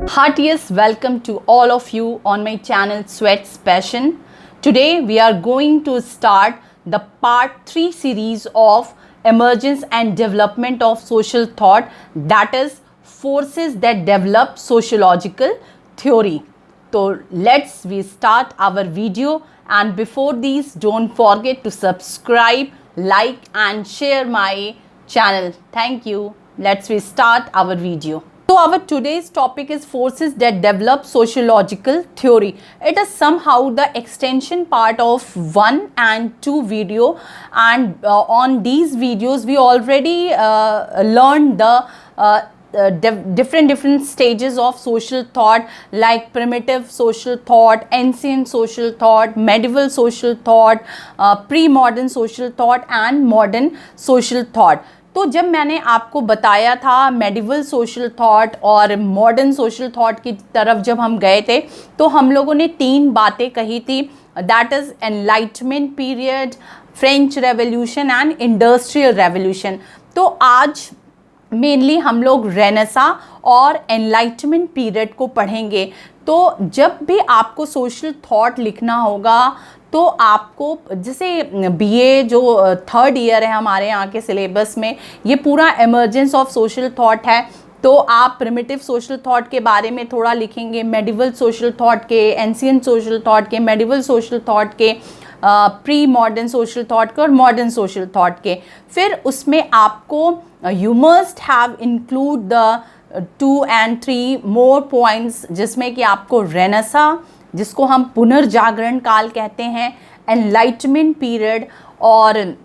Heartiest welcome to all of you on my channel Sweats Passion. Today we are going to start the part 3 series of emergence and development of social thought, that is forces that develop sociological theory. So let's we start our video, and before these don't forget to subscribe, like and share my channel. Thank you. Let's we start our video. So our today's topic is forces that develop sociological theory. It is somehow the extension part of 1 and 2 video, and on these videos we already learned the different stages of social thought, like primitive social thought, ancient social thought, medieval social thought, pre-modern social thought and modern social thought. तो जब मैंने आपको बताया था medieval social thought और modern social thought की तरफ जब हम गए थे, तो हम लोगों ने 3 बातें कही थी, that is enlightenment period, French revolution and industrial revolution. तो आज मेनली हम लोग रेनेसा और एनलाइटमेंट पीरियड को पढ़ेंगे. तो जब भी आपको सोशल थॉट लिखना होगा तो आपको, जैसे बीए जो 3rd ईयर है हमारे यहाँ के सिलेबस में, ये पूरा इमर्जेंस ऑफ सोशल थॉट है. तो आप प्रिमिटिव सोशल थॉट के बारे में थोड़ा लिखेंगे, मेडिवल सोशल थॉट के, एंशिएंट सोशल थॉट के, मेडिवल सोशल थॉट के, प्री मॉडर्न सोशल थॉट के और मॉडर्न सोशल थॉट के. फिर उसमें आपको you must have include the 2 and 3 more points, जिसमें कि आपको रेनेसा, जिसको हम पुनर्जागरण काल कहते हैं, एनलाइटमेंट पीरियड और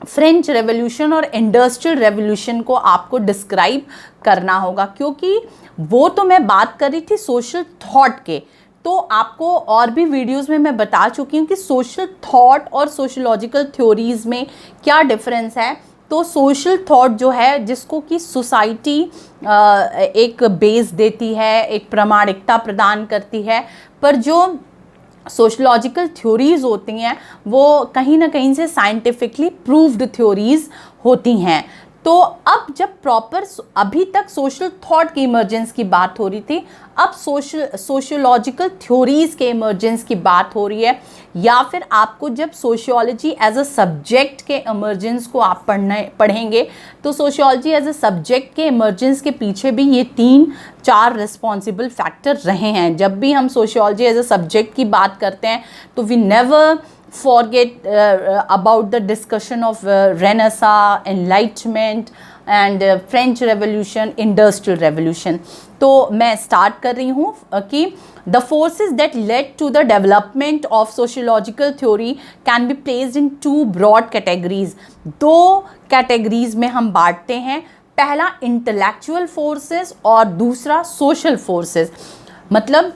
फ्रेंच रेवोल्यूशन और इंडस्ट्रियल रेवोल्यूशन को आपको डिस्क्राइब करना होगा. क्योंकि वो तो मैं बात कर रही थी सोशल थॉट के, तो आपको और भी वीडियोस में मैं बता चुकी हूँ कि सोशल थॉट और सोशोलॉजिकल थ्योरीज में क्या डिफरेंस है. तो सोशल थॉट जो है, जिसको कि सोसाइटी एक बेस देती है, एक प्रामाणिकता प्रदान करती है, पर जो सोशोलॉजिकल थ्योरीज होती हैं वो कहीं ना कहीं से साइंटिफिकली प्रूव्ड थ्योरीज होती हैं. तो अब जब प्रॉपर, अभी तक सोशल थॉट की इमर्जेंस की बात हो रही थी, अब सोशियोलॉजिकल थ्योरीज के इमर्जेंस की बात हो रही है. या फिर आपको जब सोशियोलॉजी एज अ सब्जेक्ट के इमर्जेंस को आप पढ़ेंगे, तो सोशियोलॉजी एज अ सब्जेक्ट के इमर्जेंस के पीछे भी ये 3-4 रिस्पॉन्सिबल फैक्टर रहे हैं. जब भी हम सोशियोलॉजी एज अ सब्जेक्ट की बात करते हैं तो we never forget about the discussion of Renaissance, Enlightenment and French Revolution, Industrial Revolution. तो मैं स्टार्ट कर रही हूँ कि the forces that led to the development of sociological theory can be placed in 2 broad categories. 2 categories में हम बांटते हैं. पहला इंटेलेक्चुअल फोर्सेस और दूसरा सोशल फोर्सेस. मतलब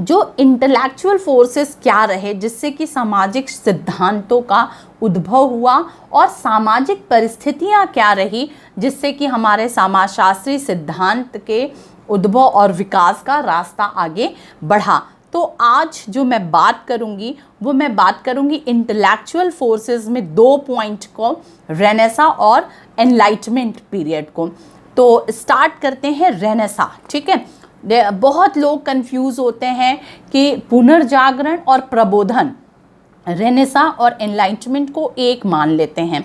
जो इंटेलेक्चुअल फोर्सेस क्या रहे, जिससे कि सामाजिक सिद्धांतों का उद्भव हुआ, और सामाजिक परिस्थितियां क्या रही जिससे कि हमारे समाजशास्त्री सिद्धांत के उद्भव और विकास का रास्ता आगे बढ़ा. तो आज जो मैं बात करूंगी वो मैं बात करूंगी इंटेलेक्चुअल फोर्सेस में 2 पॉइंट को, रेनेसा और एनलाइटमेंट पीरियड को. तो स्टार्ट करते हैं रेनेसा. ठीक है, बहुत लोग कंफ्यूज होते हैं कि पुनर्जागरण और प्रबोधन, रेनेसा और एनलाइटमेंट को एक मान लेते हैं.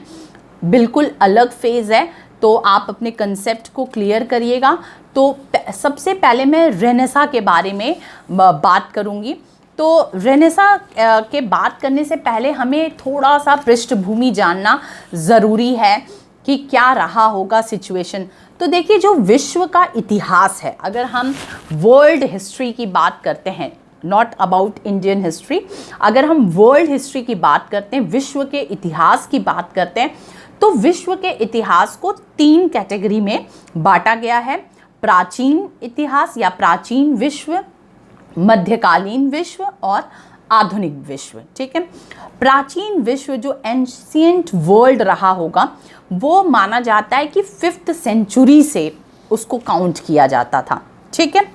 बिल्कुल अलग फेज़ है, तो आप अपने कंसेप्ट को क्लियर करिएगा. तो सबसे पहले मैं रेनेसा के बारे में बात करूंगी. तो रेनेसा के बात करने से पहले हमें थोड़ा सा पृष्ठभूमि जानना ज़रूरी है कि क्या रहा होगा सिचुएशन. तो देखिए, जो विश्व का इतिहास है, अगर हम वर्ल्ड हिस्ट्री की बात करते हैं, नॉट अबाउट इंडियन हिस्ट्री, अगर हम वर्ल्ड हिस्ट्री की बात करते हैं, विश्व के इतिहास की बात करते हैं, तो विश्व के इतिहास को 3 कैटेगरी में बांटा गया है. प्राचीन इतिहास या प्राचीन विश्व, मध्यकालीन विश्व और आधुनिक विश्व. ठीक है, प्राचीन विश्व जो एंशिएंट वर्ल्ड रहा होगा, वो माना जाता है कि 5th सेंचुरी से उसको काउंट किया जाता था. ठीक है,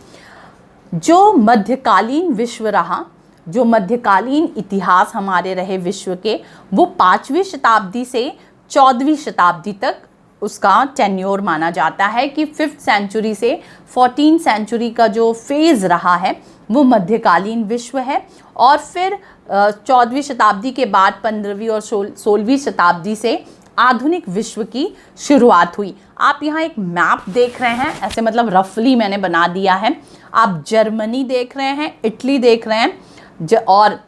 जो मध्यकालीन विश्व रहा, जो मध्यकालीन इतिहास हमारे रहे विश्व के, वो 5वीं शताब्दी से 14वीं शताब्दी तक उसका टेन्योर माना जाता है कि 5th सेंचुरी से 14th सेंचुरी का जो फेज़ रहा है वो मध्यकालीन विश्व है। और फिर 14वीं शताब्दी के बाद 15वीं और 16वीं शताब्दी से आधुनिक विश्व की शुरुआत हुई। आप यहाँ एक मैप देख रहे हैं, ऐसे मतलब रफली मैंने बना दिया है। आप जर्मनी देख रहे हैं, इटली देख रहे हैं और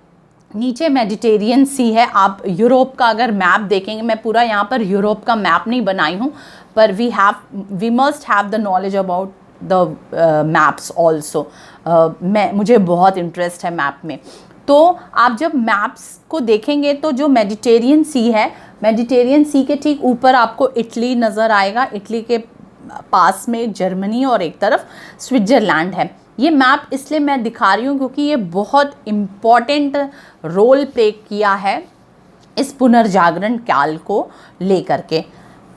नीचे मेडिटेरियन सी है। आप यूरोप का अगर मैप देखेंगे, मैं पूरा यहाँ पर यूरोप का मैप नहीं बनाई हूँ, पर we must have the knowledge about the maps also. मुझे बहुत इंटरेस्ट है मैप में। तो आप जब मैप्स को देखेंगे तो जो मेडिटेरियन सी है, मेडिटेरियन सी के ठीक ऊपर आपको इटली नज़र आएगा, इटली के पास में जर्मनी और एक तरफ स्विट्ज़रलैंड है। ये मैप इसलिए मैं दिखा रही हूँ क्योंकि ये बहुत इम्पॉर्टेंट रोल प्ले किया है इस पुनर्जागरण काल को लेकर के।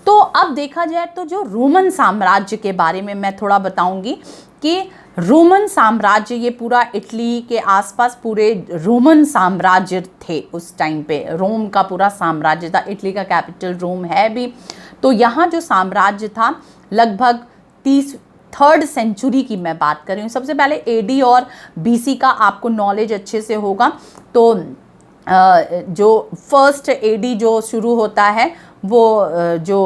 तो अब देखा जाए तो जो रोमन साम्राज्य के बारे में मैं थोड़ा बताऊंगी कि रोमन साम्राज्य, ये पूरा इटली के आसपास पूरे रोमन साम्राज्य थे उस टाइम पे। रोम का पूरा साम्राज्य था, इटली का कैपिटल रोम है भी। तो यहाँ जो साम्राज्य था लगभग 3rd सेंचुरी की मैं बात कर रही हूँ। सबसे पहले एडी और बीसी का आपको नॉलेज अच्छे से होगा। तो जो फर्स्ट एडी जो शुरू होता है वो जो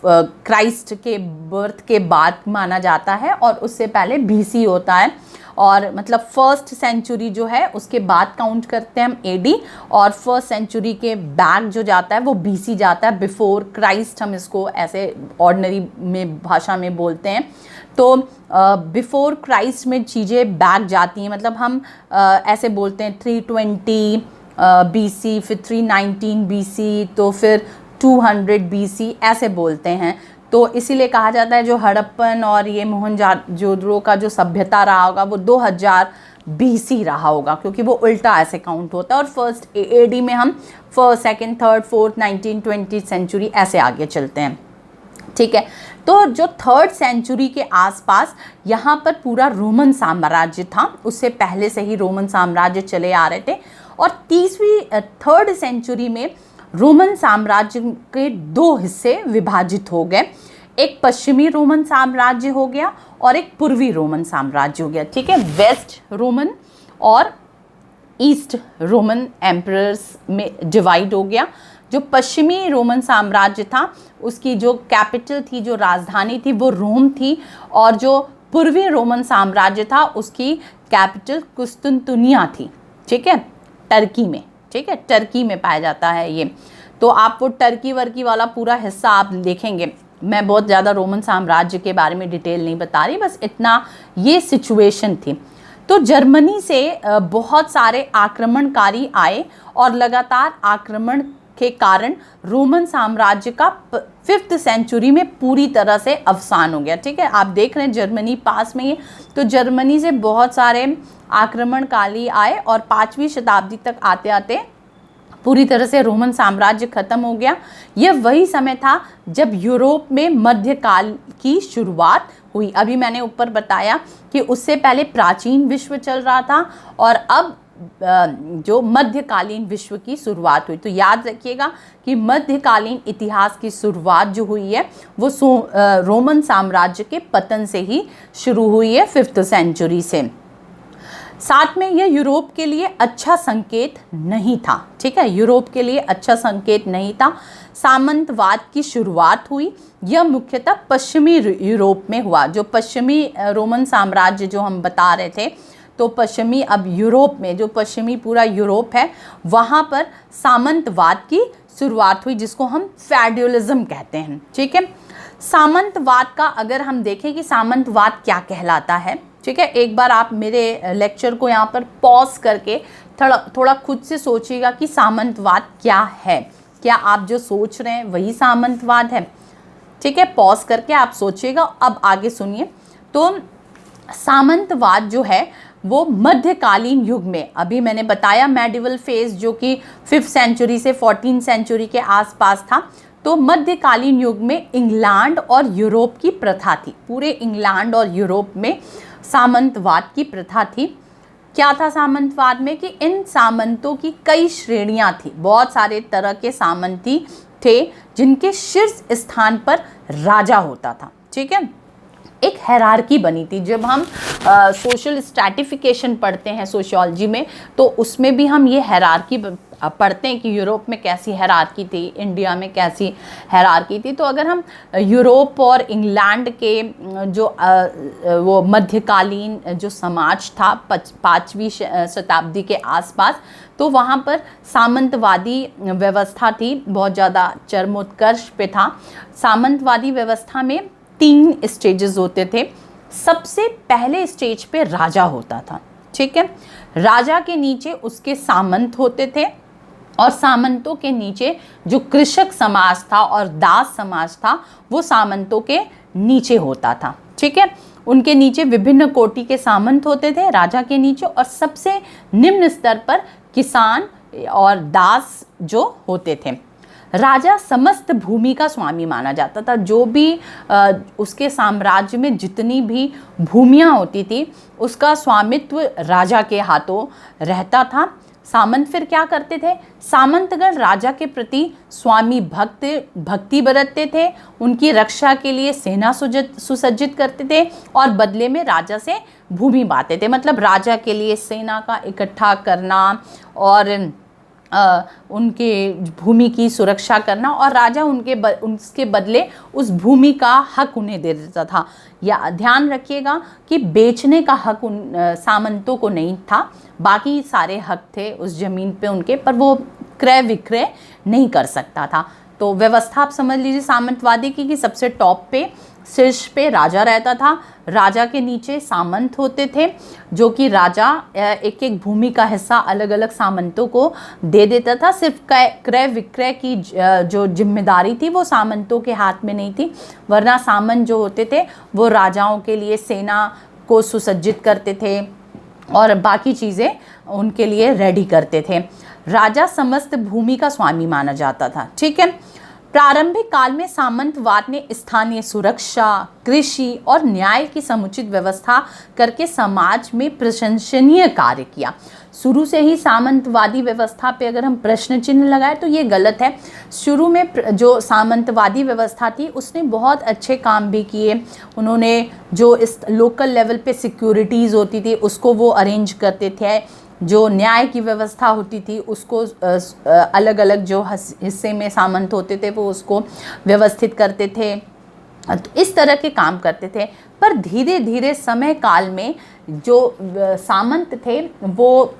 क्राइस्ट के बर्थ के बाद माना जाता है, और उससे पहले बीसी होता है। और मतलब 1st सेंचुरी जो है उसके बाद काउंट करते हैं हम एडी, और 1st सेंचुरी के बैक जो जाता है वो बीसी जाता है, बिफोर क्राइस्ट हम इसको ऐसे ऑर्डिनरी में भाषा में बोलते हैं। तो बिफोर क्राइस्ट में चीज़ें बैक जाती हैं, मतलब हम ऐसे बोलते हैं 320 बीसी, फिर 319 बीसी, तो फिर 200 बीसी ऐसे बोलते हैं। तो इसीलिए कहा जाता है जो हड़प्पन और ये मोहनजोदड़ो का जो सभ्यता रहा होगा वो 2000 बीसी रहा होगा, क्योंकि वो उल्टा ऐसे काउंट होता है। और 1st एडी में हम 1st, 2nd, 3rd, 4th, 19th, 20th century ऐसे आगे चलते हैं, ठीक है। तो जो 3rd सेंचुरी के आसपास यहाँ पर पूरा रोमन साम्राज्य था, उससे पहले से ही रोमन साम्राज्य चले आ रहे थे। और 3rd सेंचुरी में रोमन साम्राज्य के 2 हिस्से विभाजित हो गए। एक पश्चिमी रोमन साम्राज्य हो गया और एक पूर्वी रोमन साम्राज्य हो गया, ठीक है। वेस्ट रोमन और ईस्ट रोमन एम्परर्स में डिवाइड हो गया। जो पश्चिमी रोमन साम्राज्य था उसकी जो कैपिटल थी, जो राजधानी थी, वो रोम थी। और जो पूर्वी रोमन साम्राज्य था उसकी कैपिटल कुस्तुनतुनिया थी, ठीक है, टर्की में, ठीक है, टर्की में पाया जाता है ये। तो आप वो टर्की वर्की वाला पूरा हिस्सा आप देखेंगे। मैं बहुत ज़्यादा रोमन साम्राज्य के बारे में डिटेल नहीं बता रही, बस इतना ये सिचुएशन थी। तो जर्मनी से बहुत सारे आक्रमणकारी आए और लगातार आक्रमण के कारण रोमन साम्राज्य का 5th सेंचुरी में पूरी तरह से अवसान हो गया, ठीक है। आप देख रहे हैं जर्मनी पास में ही, तो जर्मनी से बहुत सारे आक्रमणकारी आए और 5वीं शताब्दी तक आते आते पूरी तरह से रोमन साम्राज्य खत्म हो गया। यह वही समय था जब यूरोप में मध्यकाल की शुरुआत हुई। अभी मैंने ऊपर बताया कि उससे पहले प्राचीन विश्व चल रहा था और अब जो मध्यकालीन विश्व की शुरुआत हुई। तो याद रखिएगा कि मध्यकालीन इतिहास की शुरुआत जो हुई है वो रोमन साम्राज्य के पतन से ही शुरू हुई है, 5th सेंचुरी से। साथ में यह यूरोप के लिए अच्छा संकेत नहीं था, ठीक है, यूरोप के लिए अच्छा संकेत नहीं था। सामंतवाद की शुरुआत हुई, यह मुख्यतः पश्चिमी यूरोप में हुआ। जो पश्चिमी रोमन साम्राज्य जो हम बता रहे थे, तो पश्चिमी अब यूरोप में, जो पश्चिमी पूरा यूरोप है, वहाँ पर सामंतवाद की शुरुआत हुई, जिसको हम फेड्युलिज्म कहते हैं, ठीक है। सामंतवाद का अगर हम देखें कि सामंतवाद क्या कहलाता है, ठीक है, एक बार आप मेरे लेक्चर को यहाँ पर पॉज करके थोड़ा खुद से सोचिएगा कि सामंतवाद क्या है। क्या आप जो सोच रहे हैं वही सामंतवाद है, ठीक है। पॉज करके आप सोचिएगा। अब आगे सुनिए। तो सामंतवाद जो है वो मध्यकालीन युग में, अभी मैंने बताया मेडिवल फेज जो कि 5th सेंचुरी से 14th सेंचुरी के आसपास था। तो मध्यकालीन युग में इंग्लैंड और यूरोप की प्रथा थी। पूरे इंग्लैंड और यूरोप में सामंतवाद की प्रथा थी। क्या था सामंतवाद में कि इन सामंतों की कई श्रेणियां थी, बहुत सारे तरह के सामंत थी। थे जिनके शीर्ष स्थान पर राजा होता था। ठीक है, एक हायरार्की बनी थी। जब हम सोशल स्ट्रैटिफिकेशन पढ़ते हैं सोशियोलॉजी में, तो उसमें भी हम ये हायरार्की पढ़ते हैं कि यूरोप में कैसी हायरार्की थी, इंडिया में कैसी हायरार्की थी। तो अगर हम यूरोप और इंग्लैंड के जो वो मध्यकालीन जो समाज था 5वीं शताब्दी के आसपास, तो वहाँ पर सामंतवादी व्यवस्था थी, बहुत ज़्यादा चरमोत्कर्ष पे था। सामंतवादी व्यवस्था में 3 स्टेजेस होते थे। सबसे पहले स्टेज पे राजा होता था। ठीक है, राजा के नीचे उसके सामंत होते थे, और सामंतों के नीचे जो कृषक समाज था और दास समाज था वो सामंतों के नीचे होता था। ठीक है, उनके नीचे विभिन्न कोटि के सामंत होते थे राजा के नीचे, और सबसे निम्न स्तर पर किसान और दास जो होते थे। राजा समस्त भूमि का स्वामी माना जाता था। जो भी उसके साम्राज्य में जितनी भी भूमियाँ होती थी उसका स्वामित्व राजा के हाथों रहता था। सामंत फिर क्या करते थे? सामंतगण राजा के प्रति स्वामी भक्ति बरतते थे, उनकी रक्षा के लिए सेना सुसज्जित करते थे, और बदले में राजा से भूमि बांटते थे। मतलब राजा के लिए सेना का इकट्ठा करना और उनके भूमि की सुरक्षा करना, और राजा उसके बदले उस भूमि का हक उन्हें दे देता था। या ध्यान रखिएगा कि बेचने का हक उन सामंतों को नहीं था, बाकी सारे हक थे उस ज़मीन पे उनके, पर वो क्रय विक्रय नहीं कर सकता था। तो व्यवस्था आप समझ लीजिए सामंतवादी की कि सबसे टॉप पे शीर्ष पे राजा रहता था, राजा के नीचे सामंत होते थे, जो कि राजा एक एक भूमि का हिस्सा अलग अलग सामंतों को दे देता था। सिर्फ क्रय विक्रय की जो जिम्मेदारी थी वो सामंतों के हाथ में नहीं थी, वरना सामंत जो होते थे वो राजाओं के लिए सेना को सुसज्जित करते थे और बाकी चीज़ें उनके लिए रेडी करते थे। राजा समस्त भूमि का स्वामी माना जाता था। ठीक है, प्रारंभिक काल में सामंतवाद ने स्थानीय सुरक्षा, कृषि और न्याय की समुचित व्यवस्था करके समाज में प्रशंसनीय कार्य किया। शुरू से ही सामंतवादी व्यवस्था पे अगर हम प्रश्न चिन्ह लगाए तो ये गलत है। शुरू में जो सामंतवादी व्यवस्था थी उसने बहुत अच्छे काम भी किए। उन्होंने जो इस लोकल लेवल पे सिक्योरिटीज़ होती थी उसको वो अरेंज करते थे, जो न्याय की व्यवस्था होती थी उसको अलग अलग जो हिस्से में सामंत होते थे वो उसको व्यवस्थित करते थे, तो इस तरह के काम करते थे। पर धीरे धीरे समय काल में जो सामंत थे वो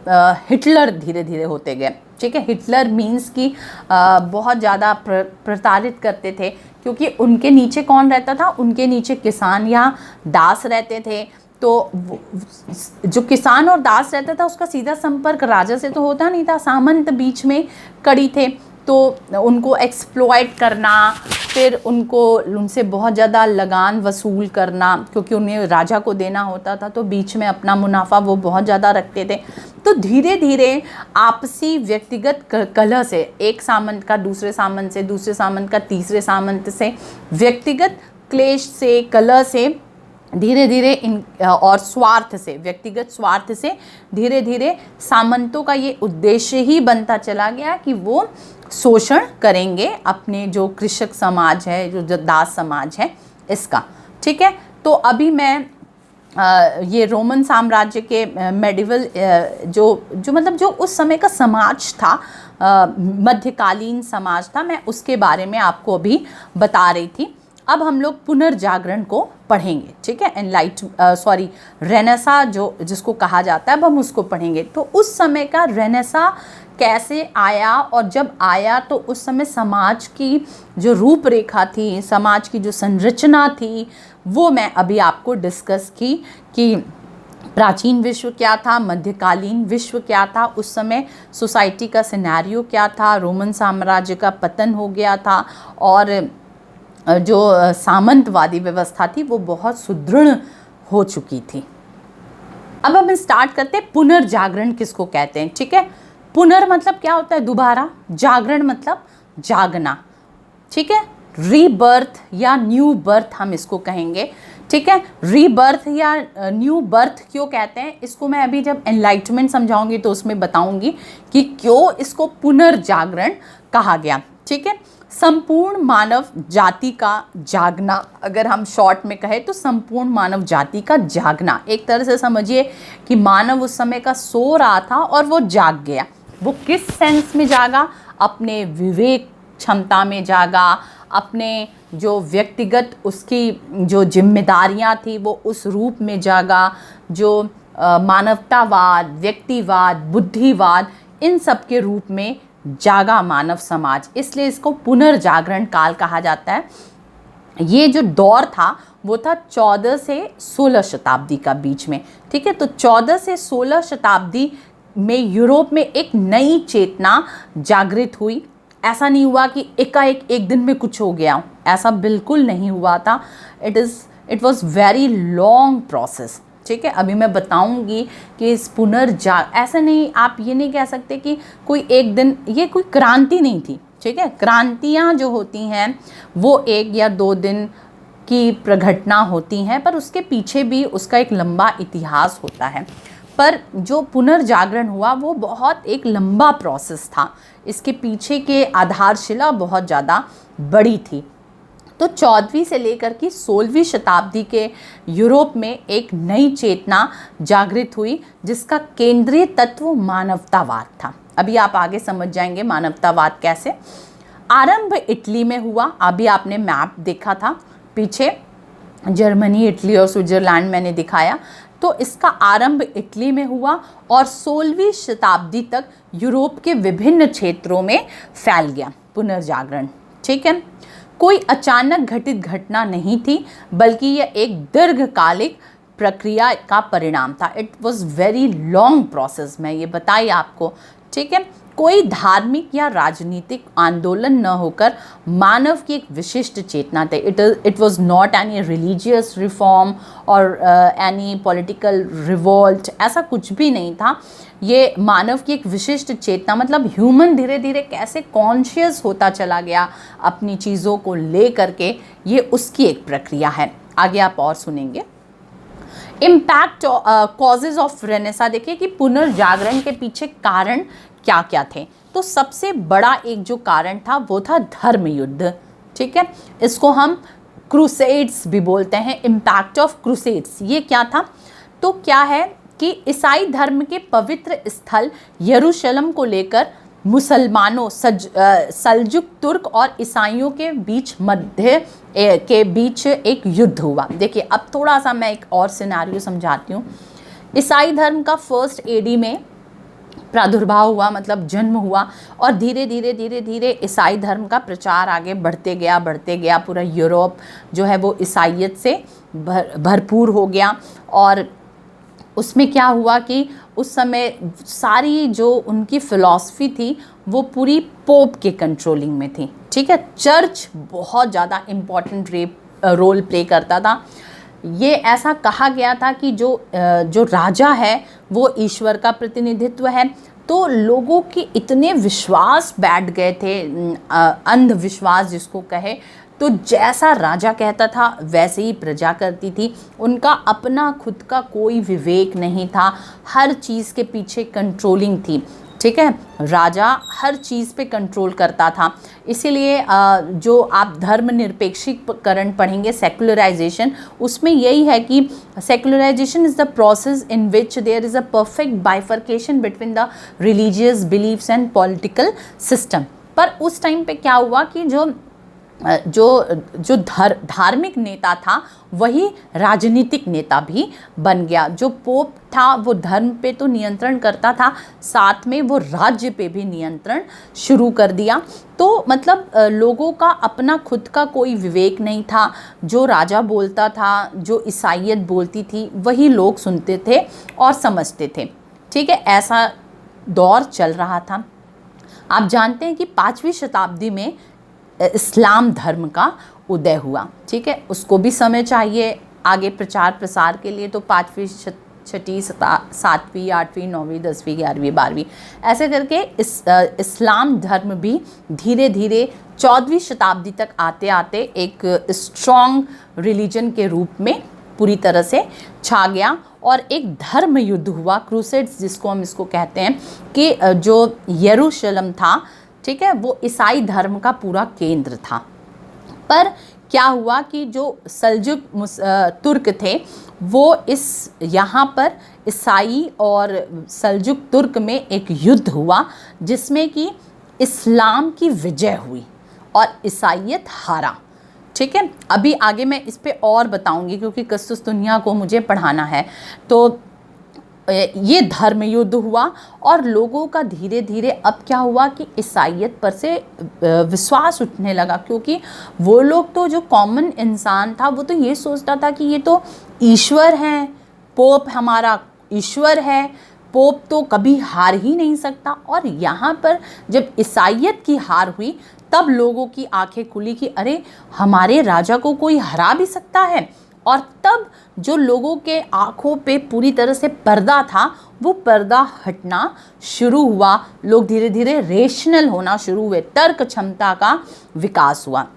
हिटलर धीरे धीरे होते गए। ठीक है, हिटलर मीन्स कि बहुत ज़्यादा प्रताड़ित करते थे, क्योंकि उनके नीचे कौन रहता था? उनके नीचे किसान या दास रहते थे। तो जो किसान और दास रहता था उसका सीधा संपर्क राजा से तो होता नहीं था, सामंत बीच में कड़ी थे, तो उनको एक्सप्लॉइट करना, फिर उनसे बहुत ज़्यादा लगान वसूल करना, क्योंकि उन्हें राजा को देना होता था, तो बीच में अपना मुनाफा वो बहुत ज़्यादा रखते थे। तो धीरे धीरे आपसी व्यक्तिगत कलह से, एक सामंत का दूसरे सामंत से, दूसरे सामंत का तीसरे सामंत से, व्यक्तिगत क्लेश से, कलह से धीरे धीरे और स्वार्थ से, व्यक्तिगत स्वार्थ से धीरे धीरे सामंतों का ये उद्देश्य ही बनता चला गया कि वो शोषण करेंगे अपने जो कृषक समाज है, जो दास समाज है इसका। ठीक है, तो अभी मैं ये रोमन साम्राज्य के मेडिवल जो मतलब जो उस समय का समाज था, मध्यकालीन समाज था, मैं उसके बारे में आपको अभी बता रही थी। अब हम लोग पुनर्जागरण को पढ़ेंगे। ठीक है, रेनेसा जिसको कहा जाता है, अब हम उसको पढ़ेंगे। तो उस समय का रेनेसा कैसे आया, और जब आया तो उस समय समाज की जो रूपरेखा थी, समाज की जो संरचना थी, वो मैं अभी आपको डिस्कस की कि प्राचीन विश्व क्या था, मध्यकालीन विश्व क्या था, उस समय सोसाइटी का सिनेरियो क्या था, रोमन साम्राज्य का पतन हो गया था और जो सामंतवादी व्यवस्था थी वो बहुत सुदृढ़ हो चुकी थी। अब हम स्टार्ट करते हैं, पुनर्जागरण किसको कहते हैं। ठीक है, पुनर् मतलब क्या होता है? दोबारा, जागरण मतलब जागना। ठीक है, रीबर्थ या न्यू बर्थ हम इसको कहेंगे। ठीक है, रीबर्थ या न्यू बर्थ क्यों कहते हैं, इसको मैं अभी जब एनलाइटमेंट समझाऊंगी तो उसमें बताऊंगी कि क्यों इसको पुनर्जागरण कहा गया। ठीक है, संपूर्ण मानव जाति का जागना, अगर हम शॉर्ट में कहें तो संपूर्ण मानव जाति का जागना। एक तरह से समझिए कि मानव उस समय का सो रहा था और वो जाग गया। वो किस सेंस में जागा? अपने विवेक क्षमता में जागा, अपने जो व्यक्तिगत उसकी जो जिम्मेदारियां थी वो उस रूप में जागा, जो मानवतावाद, व्यक्तिवाद, बुद्धिवाद, इन सब के रूप में जागा मानव समाज। इसलिए इसको पुनर्जागरण काल कहा जाता है। ये जो दौर था वो था 14 से 16 शताब्दी का बीच में, ठीक है। तो 14 से 16 शताब्दी में यूरोप में एक नई चेतना जागृत हुई। ऐसा नहीं हुआ कि एकाएक एक दिन में कुछ हो गया, ऐसा बिल्कुल नहीं हुआ था। It was very long process, ठीक है। अभी मैं बताऊंगी कि इस ऐसा नहीं, आप ये नहीं कह सकते कि कोई एक दिन, ये कोई क्रांति नहीं थी, ठीक है। क्रांतियाँ जो होती हैं वो 1 या 2 दिन की प्रघटना होती हैं, पर उसके पीछे भी उसका एक लंबा इतिहास होता है। पर जो पुनर्जागरण हुआ वो बहुत एक लंबा प्रोसेस था, इसके पीछे के आधारशिला बहुत ज़्यादा बड़ी थी। तो 14वीं से लेकर की 16वीं शताब्दी के यूरोप में एक नई चेतना जागृत हुई जिसका केंद्रीय तत्व मानवतावाद था। अभी आप आगे समझ जाएंगे मानवतावाद कैसे। आरंभ इटली में हुआ। अभी आपने मैप देखा था पीछे, जर्मनी, इटली और स्विट्जरलैंड मैंने दिखाया। तो इसका आरंभ इटली में हुआ और 16वीं शताब्दी तक यूरोप के विभिन्न क्षेत्रों में फैल गया पुनर्जागरण, ठीक है। कोई अचानक घटित घटना नहीं थी, बल्कि यह एक दीर्घकालिक प्रक्रिया का परिणाम था। It was very long process, मैं ये बताई आपको, ठीक है। कोई धार्मिक या राजनीतिक आंदोलन न होकर मानव की एक विशिष्ट चेतना थी। It was not any religious reform और एनी पॉलिटिकल रिवोल्ट, ऐसा कुछ भी नहीं था। ये मानव की एक विशिष्ट चेतना, मतलब ह्यूमन धीरे धीरे कैसे कॉन्शियस होता चला गया अपनी चीज़ों को ले करके, ये उसकी एक प्रक्रिया है। आगे आप और सुनेंगे। इम्पैक्ट कॉजेज ऑफ रेनेसा, देखिए कि पुनर्जागरण के पीछे कारण क्या क्या थे। तो सबसे बड़ा एक जो कारण था वो था धर्म युद्ध, ठीक है। इसको हम क्रूसेड्स भी बोलते हैं। इम्पैक्ट ऑफ क्रूसेड्स, ये क्या था? तो क्या है कि ईसाई धर्म के पवित्र स्थल यरूशलेम को लेकर मुसलमानों, सल्जुक तुर्क और ईसाइयों के बीच के बीच एक युद्ध हुआ। देखिए अब थोड़ा सा मैं एक और सिनेरियो समझाती हूँ। ईसाई धर्म का 1 AD में प्रादुर्भाव हुआ, मतलब जन्म हुआ, और धीरे धीरे ईसाई धर्म का प्रचार आगे बढ़ते गया। पूरा यूरोप जो है वो ईसाइयत से भरपूर हो गया। और उसमें क्या हुआ कि उस समय सारी जो उनकी फ़िलॉसफी थी वो पूरी पोप के कंट्रोलिंग में थी, ठीक है। चर्च बहुत ज़्यादा इम्पॉर्टेंट रोल प्ले करता था। ये ऐसा कहा गया था कि जो राजा है वो ईश्वर का प्रतिनिधित्व है। तो लोगों के इतने विश्वास बैठ गए थे, अंधविश्वास जिसको कहे, तो जैसा राजा कहता था वैसे ही प्रजा करती थी। उनका अपना खुद का कोई विवेक नहीं था, हर चीज़ के पीछे कंट्रोलिंग थी, ठीक है। राजा हर चीज़ पे कंट्रोल करता था। इसीलिए जो आप धर्मनिरपेक्षीकरण पढ़ेंगे, सेकुलराइजेशन, उसमें यही है कि secularisation is the process in which there is a perfect bifurcation between the religious beliefs and political system. पर उस टाइम पे क्या हुआ कि जो धार्मिक नेता था वही राजनीतिक नेता भी बन गया। जो पोप था वो धर्म पे तो नियंत्रण करता था, साथ में वो राज्य पे भी नियंत्रण शुरू कर दिया। तो मतलब लोगों का अपना खुद का कोई विवेक नहीं था। जो राजा बोलता था, जो ईसाइयत बोलती थी, वही लोग सुनते थे और समझते थे, ठीक है। ऐसा दौर चल रहा था। आप जानते हैं कि 5वीं शताब्दी में इस्लाम धर्म का उदय हुआ, ठीक है। उसको भी समय चाहिए आगे प्रचार प्रसार के लिए। तो 5वीं, 6वीं, 7वीं, 8वीं, 9वीं, 10वीं, 11वीं, 12वीं, ऐसे करके इस्लाम धर्म भी धीरे धीरे 14वीं शताब्दी तक आते आते एक स्ट्रॉन्ग रिलीजन के रूप में पूरी तरह से छा गया। और एक धर्म युद्ध हुआ, क्रूसेड्स जिसको हम इसको कहते हैं, कि जो यरूशलेम था, ठीक है, वो ईसाई धर्म का पूरा केंद्र था। पर क्या हुआ कि जो सल्जुक तुर्क थे वो इस यहाँ पर ईसाई और सल्जुक तुर्क में एक युद्ध हुआ जिसमें कि इस्लाम की विजय हुई और ईसाईयत हारा। ठीक है, अभी आगे मैं इस पे और बताऊंगी क्योंकि कुस्तुनतुनिया को मुझे पढ़ाना है। तो ये धर्म युद्ध हुआ और लोगों का धीरे धीरे अब क्या हुआ कि ईसाईयत पर से विश्वास उठने लगा, क्योंकि वो लोग तो जो कॉमन इंसान था वो तो ये सोचता था कि ये तो ईश्वर हैं, पोप हमारा ईश्वर है, पोप तो कभी हार ही नहीं सकता। और यहाँ पर जब ईसाईयत की हार हुई तब लोगों की आंखें खुली कि अरे हमारे राजा को कोई हरा भी सकता है। और तब जो लोगों के आंखों पे पूरी तरह से पर्दा था वो पर्दा हटना शुरू हुआ, लोग धीरे धीरे रेशनल होना शुरू हुए, तर्क क्षमता का विकास हुआ।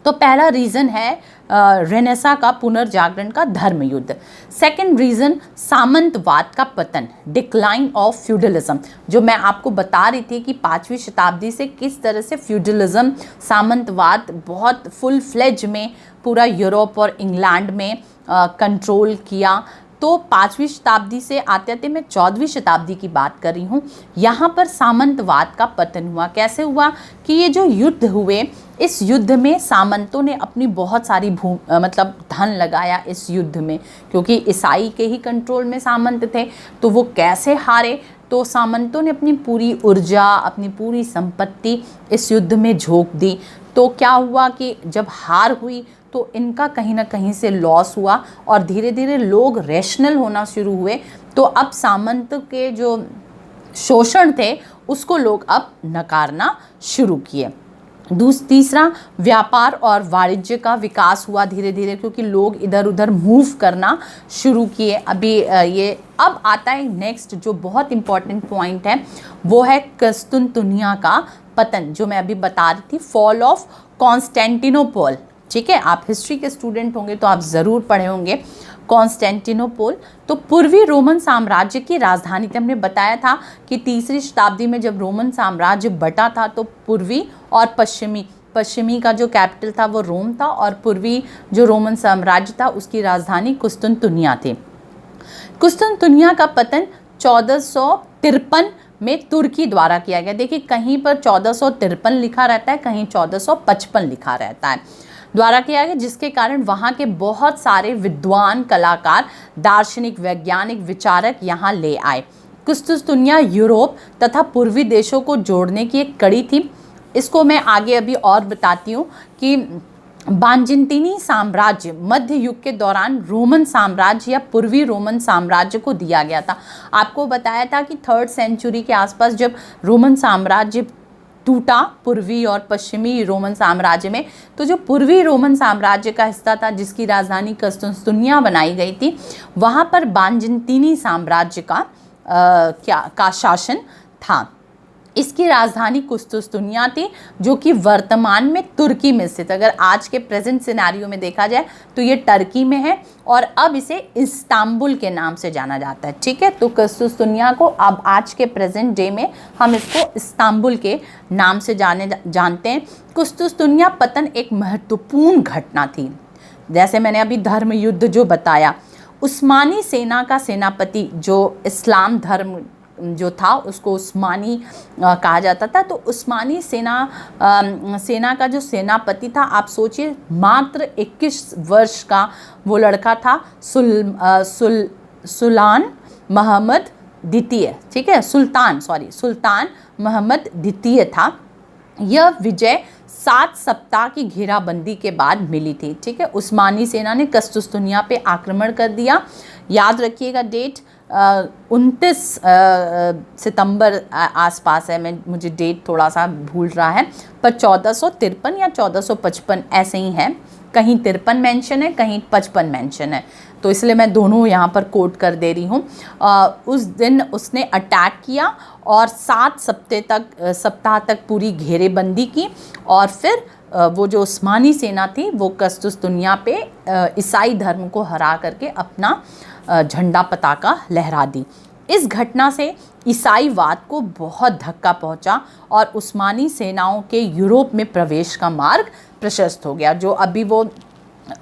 तो पहला रीज़न है रेनेसा का पुनर्जागरण का धर्म युद्ध। सेकंड रीज़न सामंतवाद का पतन, डिक्लाइन ऑफ फ्यूडलिज्म, जो मैं आपको बता रही थी कि 5वीं शताब्दी से किस तरह से फ्यूडलिज्म, सामंतवाद बहुत फुल फ्लेज में पूरा यूरोप और इंग्लैंड में कंट्रोल किया। तो 5वीं शताब्दी से आते आते मैं 14वीं शताब्दी की बात कर रही हूँ, यहाँ पर सामंतवाद का पतन हुआ। कैसे हुआ कि ये जो युद्ध हुए, इस युद्ध में सामंतों ने अपनी बहुत सारी मतलब धन लगाया इस युद्ध में, क्योंकि ईसाई के ही कंट्रोल में सामंत थे। तो वो कैसे हारे, तो सामंतों ने अपनी पूरी ऊर्जा, अपनी पूरी संपत्ति इस युद्ध में झोंक दी। तो क्या हुआ कि जब हार हुई तो इनका कहीं ना कहीं से लॉस हुआ और धीरे धीरे लोग रैशनल होना शुरू हुए। तो अब सामंत के जो शोषण थे उसको लोग अब नकारना शुरू किए। तीसरा, व्यापार और वाणिज्य का विकास हुआ धीरे धीरे, क्योंकि लोग इधर उधर मूव करना शुरू किए। अभी ये अब आता है नेक्स्ट जो बहुत इम्पॉर्टेंट पॉइंट है, वो है कुस्तुनतुनिया का पतन, जो मैं अभी बता रही थी, फॉल ऑफ कॉन्स्टेंटिनोपल। ठीक है, आप हिस्ट्री के स्टूडेंट होंगे तो आप ज़रूर पढ़े होंगे कॉन्स्टेंटिनोपल। तो पूर्वी रोमन साम्राज्य की राजधानी थी। हमने बताया था कि 3री शताब्दी में जब रोमन साम्राज्य बटा था तो पूर्वी और पश्चिमी का जो कैपिटल था वो रोम था, और पूर्वी जो रोमन साम्राज्य था उसकी राजधानी कुस्तुनतुनिया थी। कुस्तुनतुनिया का पतन 1453 में तुर्की द्वारा किया गया। देखिए कहीं पर 1453 लिखा रहता है, कहीं 1455 लिखा रहता है, द्वारा किया गया, जिसके कारण वहाँ के बहुत सारे विद्वान, कलाकार, दार्शनिक, वैज्ञानिक, विचारक यहाँ ले आए। कुस्तुनतुनिया यूरोप तथा पूर्वी देशों को जोड़ने की एक कड़ी थी। इसको मैं आगे अभी और बताती हूँ कि बांजिनतीनी साम्राज्य मध्य युग के दौरान रोमन साम्राज्य या पूर्वी रोमन साम्राज्य को दिया गया था। आपको बताया था कि 3rd सेंचुरी के आसपास जब रोमन साम्राज्य टूटा पूर्वी और पश्चिमी रोमन साम्राज्य में, तो जो पूर्वी रोमन साम्राज्य का हिस्सा था जिसकी राजधानी कुस्तुनतुनिया बनाई गई थी, वहाँ पर बांजिनतीनी साम्राज्य का शासन था। इसकी राजधानी कुस्तुनतुनिया थी, जो कि वर्तमान में तुर्की में स्थित, अगर आज के प्रेजेंट सिनेरियो में देखा जाए तो ये टर्की में है और अब इसे इस्तांबुल के नाम से जाना जाता है। ठीक है, तो कुस्तुनतुनिया को अब आज के प्रेजेंट डे में हम इसको इस्तांबुल के नाम से जानते हैं। कुस्तुनतुनिया पतन एक महत्वपूर्ण घटना थी। जैसे मैंने अभी धर्म युद्ध जो बताया, उस्मानी सेना का सेनापति, जो इस्लाम धर्म जो था उसको उस्मानी कहा जाता था, तो उस्मानी सेना का जो सेनापति था, आप सोचिए मात्र 21 वर्ष का वो लड़का था, सुल्तान मोहम्मद द्वितीय। ठीक है, सुल्तान मोहम्मद द्वितीय था। यह विजय 7 सप्ताह की घेराबंदी के बाद मिली थी। ठीक है, उस्मानी सेना ने कुस्तुनतुनिया पे आक्रमण कर दिया। याद रखिएगा डेट 29 सितंबर आसपास है, मुझे डेट थोड़ा सा भूल रहा है, पर 1453 या 1455 ऐसे ही है, कहीं 53 मेंशन है, कहीं 55 मेंशन है, तो इसलिए मैं दोनों यहाँ पर कोट कर दे रही हूँ। उस दिन उसने अटैक किया और 7 सप्ताह तक पूरी घेरेबंदी की, और फिर वो जो उस्मानी सेना थी वो कुस्तुनतुनिया पे ईसाई धर्म को हरा करके अपना झंडा पताका लहरा दी। इस घटना से ईसाईवाद को बहुत धक्का पहुंचा और उस्मानी सेनाओं के यूरोप में प्रवेश का मार्ग प्रशस्त हो गया। जो अभी वो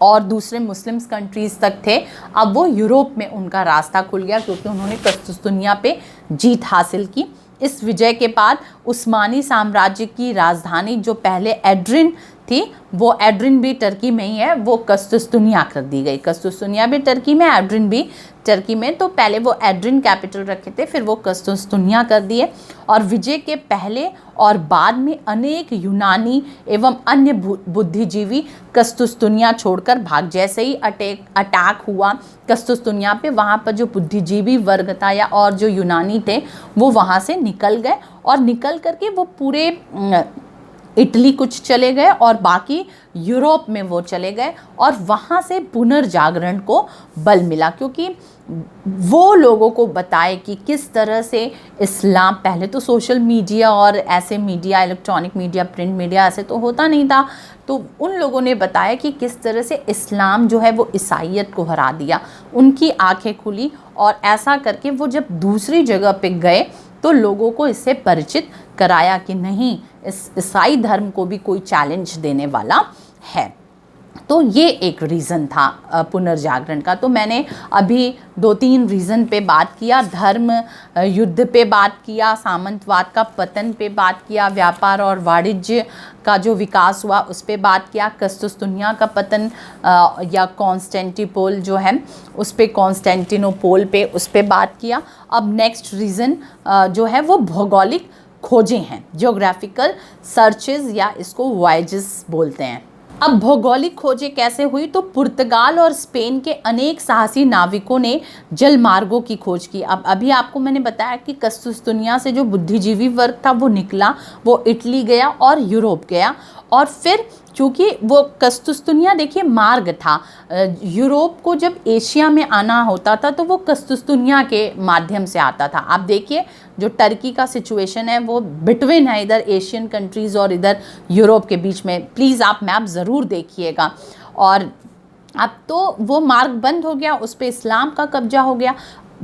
और दूसरे मुस्लिम्स कंट्रीज़ तक थे, अब वो यूरोप में उनका रास्ता खुल गया क्योंकि उन्होंने कुस्तुनिया पे जीत हासिल की। इस विजय के बाद उस्मानी साम्राज्य की राजधानी जो पहले एड्रिन थी, वो एड्रिन भी टर्की में ही है, वो कुस्तुनिया कर दी गई। कुस्तुनिया भी टर्की में, एड्रिन भी टर्की में। तो पहले वो एड्रिन कैपिटल रखे थे, फिर वो कुस्तुनिया कर दिए। और विजय के पहले और बाद में अनेक यूनानी एवं अन्य बुद्धिजीवी कुस्तुनिया छोड़कर भाग। जैसे ही अटैक हुआ कुस्तुनिया पे, वहाँ पर जो बुद्धिजीवी वर्ग था या और जो यूनानी थे वो वहाँ से निकल गए और निकल करके वो पूरे इटली कुछ चले गए और बाकी यूरोप में वो चले गए और वहाँ से पुनर्जागरण को बल मिला, क्योंकि वो लोगों को बताए कि किस तरह से इस्लाम, पहले तो सोशल मीडिया और ऐसे media, electronic media, print media ऐसे तो होता नहीं था, तो उन लोगों ने बताया कि किस तरह से इस्लाम जो है वो ईसाईयत को हरा दिया। उनकी आंखें खुली और ऐसा करके वो जब दूसरी जगह पे गए तो लोगों को इससे परिचित कराया कि नहीं, इस ईसाई धर्म को भी कोई चैलेंज देने वाला है। तो ये एक रीज़न था पुनर्जागरण का। तो मैंने अभी 2-3 रीज़न पे बात किया, धर्म युद्ध पे बात किया, सामंतवाद का पतन पे बात किया, व्यापार और वाणिज्य का जो विकास हुआ उस पे बात किया, कुस्तुनिया का पतन या कॉन्स्टेंटिनोपल जो है उस पे, कॉन्स्टेंटिनोपल पे उस पे बात किया। अब नेक्स्ट रीज़न जो है वो भौगोलिक खोजें हैं, जियोग्राफिकल सर्चेस या इसको वॉयजेस बोलते हैं। अब भौगोलिक खोजें कैसे हुई, तो पुर्तगाल और स्पेन के अनेक साहसी नाविकों ने जल मार्गों की खोज की। अब अभी आपको मैंने बताया कि कुस्तुनिया से जो बुद्धिजीवी वर्ग था वो निकला, वो इटली गया और यूरोप गया। और फिर क्योंकि वो कुस्तुनिया देखिए मार्ग था, यूरोप को जब एशिया में आना होता था तो वो कुस्तुनिया के माध्यम से आता था। आप देखिए जो टर्की का सिचुएशन है वो बिटवीन है, इधर एशियन कंट्रीज़ और इधर यूरोप के बीच में। प्लीज़ आप मैप ज़रूर देखिएगा। और अब तो वो मार्ग बंद हो गया, उस पर इस्लाम का कब्जा हो गया।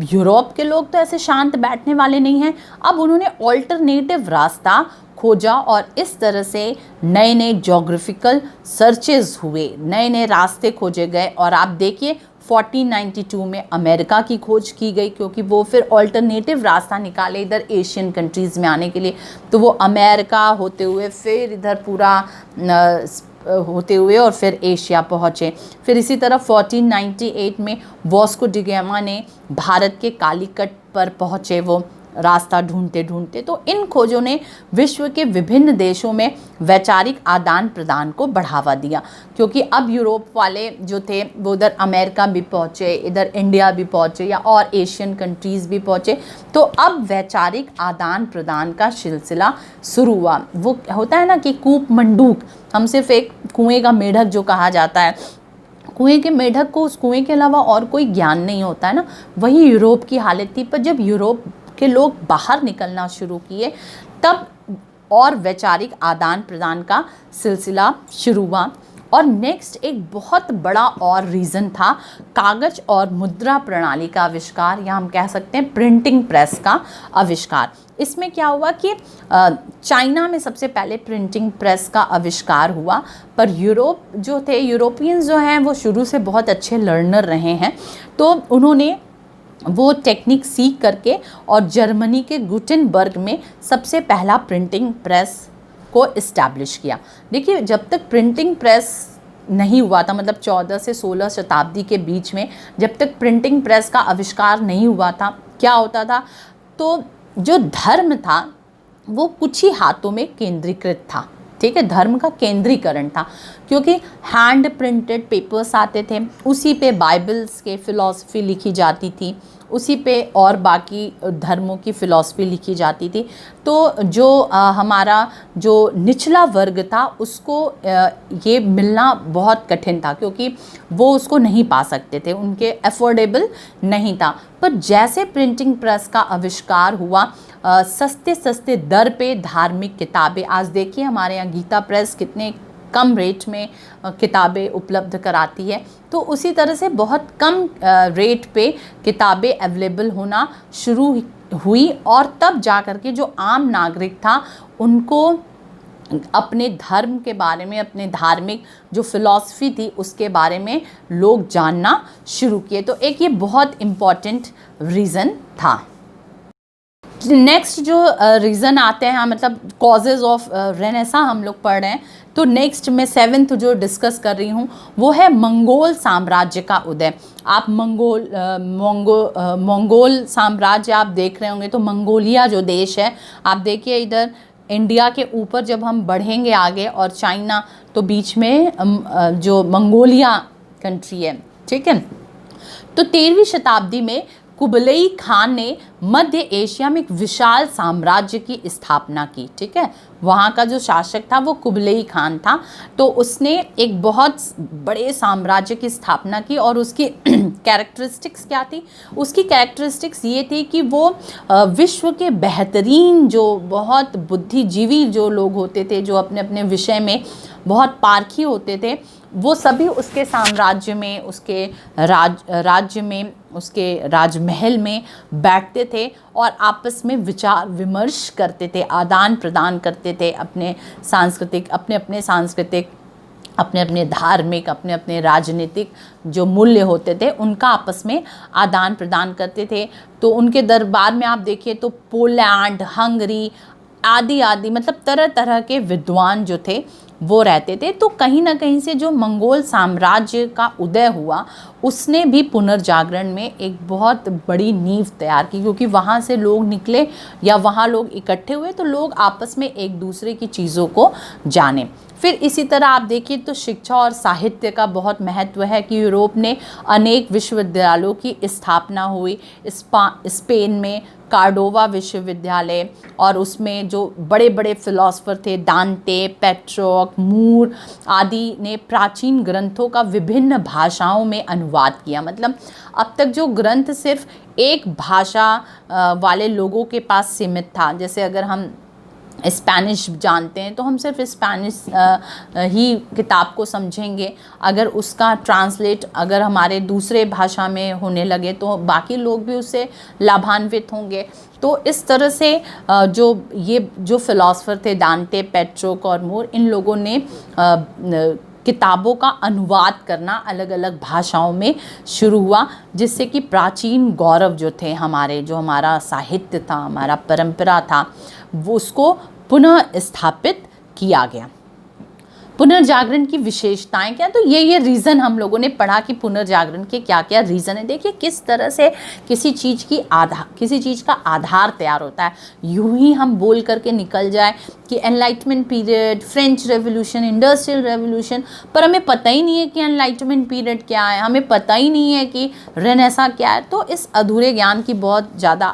यूरोप के लोग तो ऐसे शांत बैठने वाले नहीं हैं, अब उन्होंने ऑल्टरनेटिव रास्ता खोजा और इस तरह से नए नए जोग्राफिकल सर्चेस हुए, नए नए रास्ते खोजे गए। और आप देखिए 1492 में अमेरिका की खोज की गई, क्योंकि वो फिर ऑल्टरनेटिव रास्ता निकाले इधर एशियन कंट्रीज़ में आने के लिए। तो वो अमेरिका होते हुए फिर इधर पूरा होते हुए और फिर एशिया पहुँचे। फिर इसी तरह 1498 में वास्को डी गामा ने भारत के कालीकट पर पहुँचे, वो रास्ता ढूंढते ढूंढते। तो इन खोजों ने विश्व के विभिन्न देशों में वैचारिक आदान प्रदान को बढ़ावा दिया, क्योंकि अब यूरोप वाले जो थे वो उधर अमेरिका भी पहुँचे, इधर इंडिया भी पहुँचे या और एशियन कंट्रीज़ भी पहुँचे। तो अब वैचारिक आदान प्रदान का सिलसिला शुरू हुआ। वो होता है ना कि कूप मंडूक, हम सिर्फ एक कुएँ का मेढक जो कहा जाता है, कुएं के मेढक को उस कुएं के अलावा और कोई ज्ञान नहीं होता है ना, वही यूरोप की हालत थी। पर जब यूरोप के लोग बाहर निकलना शुरू किए तब और वैचारिक आदान प्रदान का सिलसिला शुरू हुआ। और नेक्स्ट एक बहुत बड़ा और रीज़न था कागज़ और मुद्रा प्रणाली का आविष्कार, या हम कह सकते हैं प्रिंटिंग प्रेस का आविष्कार। इसमें क्या हुआ कि चाइना में सबसे पहले प्रिंटिंग प्रेस का आविष्कार हुआ, पर यूरोप जो थे, यूरोपियंस जो हैं वो शुरू से बहुत अच्छे लर्नर रहे हैं, तो उन्होंने वो टेक्निक सीख करके और जर्मनी के गुटेनबर्ग में सबसे पहला प्रिंटिंग प्रेस को इस्टेब्लिश किया। देखिए जब तक प्रिंटिंग प्रेस नहीं हुआ था, मतलब 14 से 16 शताब्दी के बीच में जब तक प्रिंटिंग प्रेस का आविष्कार नहीं हुआ था, क्या होता था, तो जो धर्म था वो कुछ ही हाथों में केंद्रीकृत था। ठीक है, धर्म का केंद्रीकरण था, क्योंकि हैंड प्रिंटेड पेपर्स आते थे, उसी पे बाइबल्स के फ़िलॉसफी लिखी जाती थी, उसी पे और बाकी धर्मों की फ़िलॉसफी लिखी जाती थी। तो जो हमारा जो निचला वर्ग था उसको ये मिलना बहुत कठिन था, क्योंकि वो उसको नहीं पा सकते थे, उनके अफोर्डेबल नहीं था। पर जैसे प्रिंटिंग प्रेस का आविष्कार हुआ, सस्ते सस्ते दर पे धार्मिक किताबें, आज देखिए हमारे यहाँ गीता प्रेस कितने कम रेट में किताबें उपलब्ध कराती है, तो उसी तरह से बहुत कम रेट पे किताबें अवेलेबल होना शुरू हुई, और तब जा कर के जो आम नागरिक था उनको अपने धर्म के बारे में, अपने धार्मिक जो फिलॉसफी थी उसके बारे में लोग जानना शुरू किए। तो एक ये बहुत इम्पॉर्टेंट रीज़न था। नेक्स्ट जो रीज़न आते हैं, मतलब कॉजेज़ ऑफ रेनेसा हम लोग पढ़ रहे हैं, तो नेक्स्ट मैं 7th जो डिस्कस कर रही हूँ वो है मंगोल साम्राज्य का उदय। आप मंगोल साम्राज्य आप देख रहे होंगे, तो मंगोलिया जो देश है, आप देखिए इधर इंडिया के ऊपर जब हम बढ़ेंगे आगे और चाइना, तो बीच में जो मंगोलिया कंट्री है, ठीक है। तो 13वीं शताब्दी में कुबलई खान ने मध्य एशिया में एक विशाल साम्राज्य की स्थापना की, ठीक है। वहाँ का जो शासक था वो कुबलई खान था, तो उसने एक बहुत बड़े साम्राज्य की स्थापना की। और उसकी कैरेक्टरिस्टिक्स क्या थी? उसकी कैरेक्टरिस्टिक्स ये थी कि वो विश्व के बेहतरीन जो बहुत बुद्धिजीवी जो लोग होते थे, जो अपने अपने विषय में बहुत पारखी होते थे, वो सभी उसके साम्राज्य में, उसके राज्य में, उसके राजमहल में बैठते थे और आपस में विचार विमर्श करते थे, आदान प्रदान करते थे, अपने अपने धार्मिक, अपने अपने राजनीतिक जो मूल्य होते थे उनका आपस में आदान प्रदान करते थे। तो उनके दरबार में आप देखिए तो पोलैंड, हंगरी आदि मतलब तरह तरह के विद्वान जो थे वो रहते थे। तो कहीं ना कहीं से जो मंगोल साम्राज्य का उदय हुआ उसने भी पुनर्जागरण में एक बहुत बड़ी नींव तैयार की, क्योंकि वहाँ से लोग निकले या वहाँ लोग इकट्ठे हुए तो लोग आपस में एक दूसरे की चीज़ों को जाने। फिर इसी तरह आप देखिए तो शिक्षा और साहित्य का बहुत महत्व है कि यूरोप ने अनेक विश्वविद्यालयों की स्थापना हुई। स्पेन में कार्डोवा विश्वविद्यालय, और उसमें जो बड़े बड़े फिलोसोफर थे दांते, पेट्रोक, मूर आदि ने प्राचीन ग्रंथों का विभिन्न भाषाओं में अनुवाद किया। मतलब अब तक जो ग्रंथ सिर्फ एक भाषा वाले लोगों के पास सीमित था, जैसे अगर हम स्पेनिश जानते हैं तो हम सिर्फ स्पेनिश ही किताब को समझेंगे, अगर उसका ट्रांसलेट अगर हमारे दूसरे भाषा में होने लगे तो बाकी लोग भी उससे लाभान्वित होंगे। तो इस तरह से जो फिलॉसफर थे दांते, पेट्रोक और मूर, इन लोगों ने किताबों का अनुवाद करना अलग अलग भाषाओं में शुरू हुआ, जिससे कि प्राचीन गौरव जो थे हमारे, जो हमारा साहित्य था, हमारा परंपरा था, वो उसको पुनः स्थापित किया गया। पुनर्जागरण की विशेषताएं क्या? तो ये रीज़न हम लोगों ने पढ़ा कि पुनर्जागरण के क्या क्या रीज़न है। देखिए किस तरह से किसी चीज़ का आधार तैयार होता है। यूं ही हम बोल करके निकल जाए कि enlightenment period, French revolution, industrial revolution, पर हमें पता ही नहीं है कि एनलाइटमेंट पीरियड क्या है, हमें पता ही नहीं है कि रेनेसां क्या है। तो इस अधूरे ज्ञान की बहुत ज़्यादा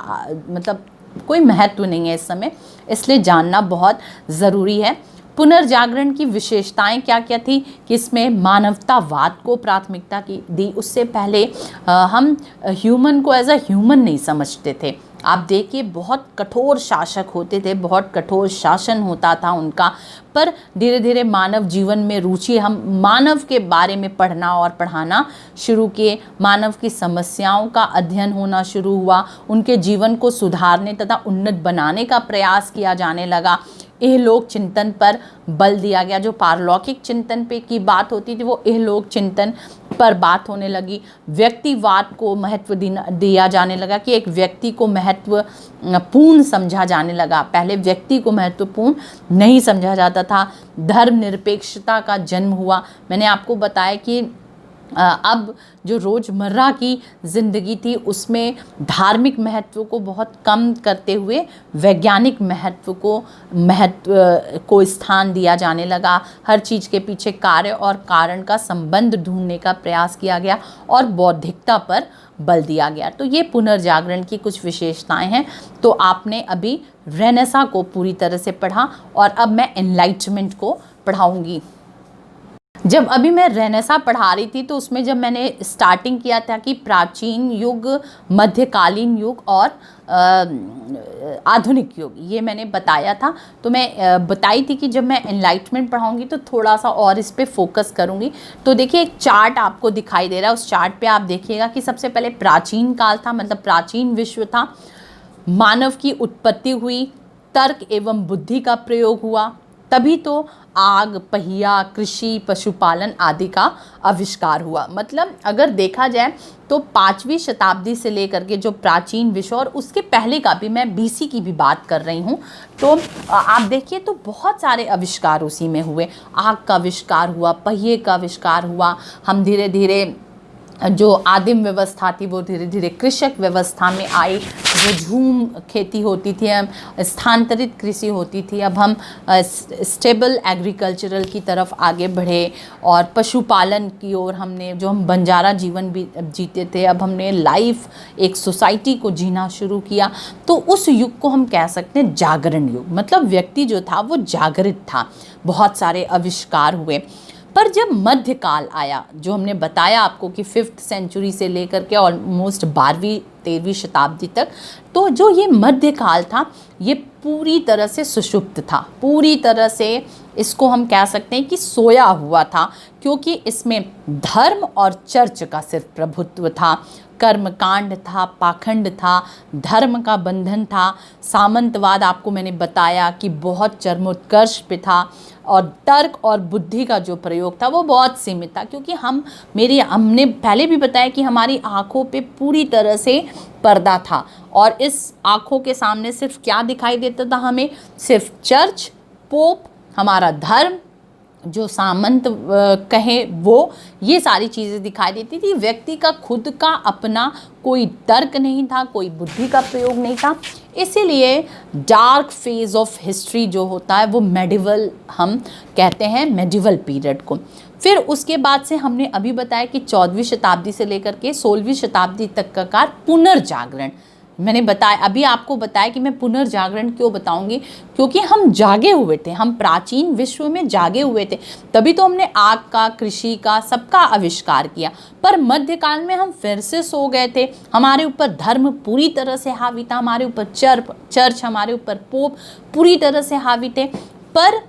मतलब कोई महत्व नहीं है इस समय, इसलिए जानना बहुत ज़रूरी है। पुनर्जागरण की विशेषताएं क्या क्या थी कि इसमें मानवतावाद को प्राथमिकता दी। उससे पहले हम ह्यूमन को एज अ ह्यूमन नहीं समझते थे। आप देखिए बहुत कठोर शासक होते थे, बहुत कठोर शासन होता था उनका, पर धीरे धीरे मानव जीवन में रुचि, हम मानव के बारे में पढ़ना और पढ़ाना शुरू किए, मानव की समस्याओं का अध्ययन होना शुरू हुआ, उनके जीवन को सुधारने तथा उन्नत बनाने का प्रयास किया जाने लगा। इहलोक चिंतन पर बल दिया गया। जो पारलौकिक चिंतन पे की बात होती थी वो इहलोक चिंतन पर बात होने लगी। व्यक्तिवाद को महत्व दिया जाने लगा कि एक व्यक्ति को महत्वपूर्ण समझा जाने लगा। पहले व्यक्ति को महत्वपूर्ण नहीं समझा जाता था। धर्मनिरपेक्षता का जन्म हुआ। मैंने आपको बताया कि अब जो रोज़मर्रा की ज़िंदगी थी उसमें धार्मिक महत्व को बहुत कम करते हुए वैज्ञानिक महत्व को स्थान दिया जाने लगा। हर चीज़ के पीछे कार्य और कारण का संबंध ढूंढने का प्रयास किया गया और बौद्धिकता पर बल दिया गया। तो ये पुनर्जागरण की कुछ विशेषताएं हैं। तो आपने अभी रेनेसां को पूरी तरह से पढ़ा और अब मैं एनलाइटमेंट को पढ़ाऊंगी। जब अभी मैं रेनेसा पढ़ा रही थी तो उसमें जब मैंने स्टार्टिंग किया था कि प्राचीन युग, मध्यकालीन युग और आधुनिक युग, ये मैंने बताया था। तो मैं बताई थी कि जब मैं एनलाइटमेंट पढ़ाऊंगी तो थोड़ा सा और इस पे फोकस करूंगी। तो देखिए एक चार्ट आपको दिखाई दे रहा है, उस चार्ट पे आप देखिएगा कि सबसे पहले प्राचीन काल था, मतलब प्राचीन विश्व था, मानव की उत्पत्ति हुई, तर्क एवं बुद्धि का प्रयोग हुआ, तभी तो आग, पहिया, कृषि, पशुपालन आदि का आविष्कार हुआ। मतलब अगर देखा जाए तो 5वीं शताब्दी से लेकर के जो प्राचीन विश्व और उसके पहले का भी, मैं बीसी की भी बात कर रही हूँ, तो आप देखिए तो बहुत सारे आविष्कार उसी में हुए। आग का आविष्कार हुआ, पहिए का आविष्कार हुआ, हम धीरे धीरे जो आदिम व्यवस्था थी वो धीरे धीरे कृषक व्यवस्था में आई, जो झूम खेती होती थी, हम स्थानांतरित कृषि होती थी, अब हम स्टेबल एग्रीकल्चरल की तरफ आगे बढ़े, और पशुपालन की ओर हमने, जो हम बंजारा जीवन भी जीते थे, अब हमने लाइफ एक सोसाइटी को जीना शुरू किया। तो उस युग को हम कह सकते हैं जागरण युग, मतलब व्यक्ति जो था वो जागृत था, बहुत सारे आविष्कार हुए। पर जब मध्यकाल आया, जो हमने बताया आपको कि 5th सेंचुरी से लेकर के ऑलमोस्ट 12वीं 13वीं शताब्दी तक, तो जो ये मध्यकाल था ये पूरी तरह से सुषुप्त था, पूरी तरह से इसको हम कह सकते हैं कि सोया हुआ था, क्योंकि इसमें धर्म और चर्च का सिर्फ प्रभुत्व था, कर्मकांड था, पाखंड था, धर्म का बंधन था, सामंतवाद आपको मैंने बताया कि बहुत चरमोत्कर्ष पे था, और तर्क और बुद्धि का जो प्रयोग था वो बहुत सीमित था, क्योंकि हमने पहले भी बताया कि हमारी आँखों पे पूरी तरह से पर्दा था, और इस आँखों के सामने सिर्फ क्या दिखाई देता था हमें, सिर्फ चर्च, पोप, हमारा धर्म, जो सामंत कहें वो, ये सारी चीज़ें दिखाई देती थी। व्यक्ति का खुद का अपना कोई तर्क नहीं था, कोई बुद्धि का प्रयोग नहीं था। इसीलिए डार्क फेज ऑफ हिस्ट्री जो होता है वो मेडिवल, हम कहते हैं मेडिवल पीरियड को। फिर उसके बाद से हमने अभी बताया कि 14वीं शताब्दी से लेकर के 16वीं शताब्दी तक का काल पुनर्जागरण, मैंने बताया, अभी आपको बताया कि मैं पुनर्जागरण क्यों बताऊंगी, क्योंकि हम जागे हुए थे, हम प्राचीन विश्व में जागे हुए थे, तभी तो हमने आग का, कृषि का, सबका आविष्कार किया। पर मध्यकाल में हम फिर से सो गए थे, हमारे ऊपर धर्म पूरी तरह से हावी था, हमारे ऊपर चर्च, हमारे ऊपर पोप पूरी तरह से हावी थे। पर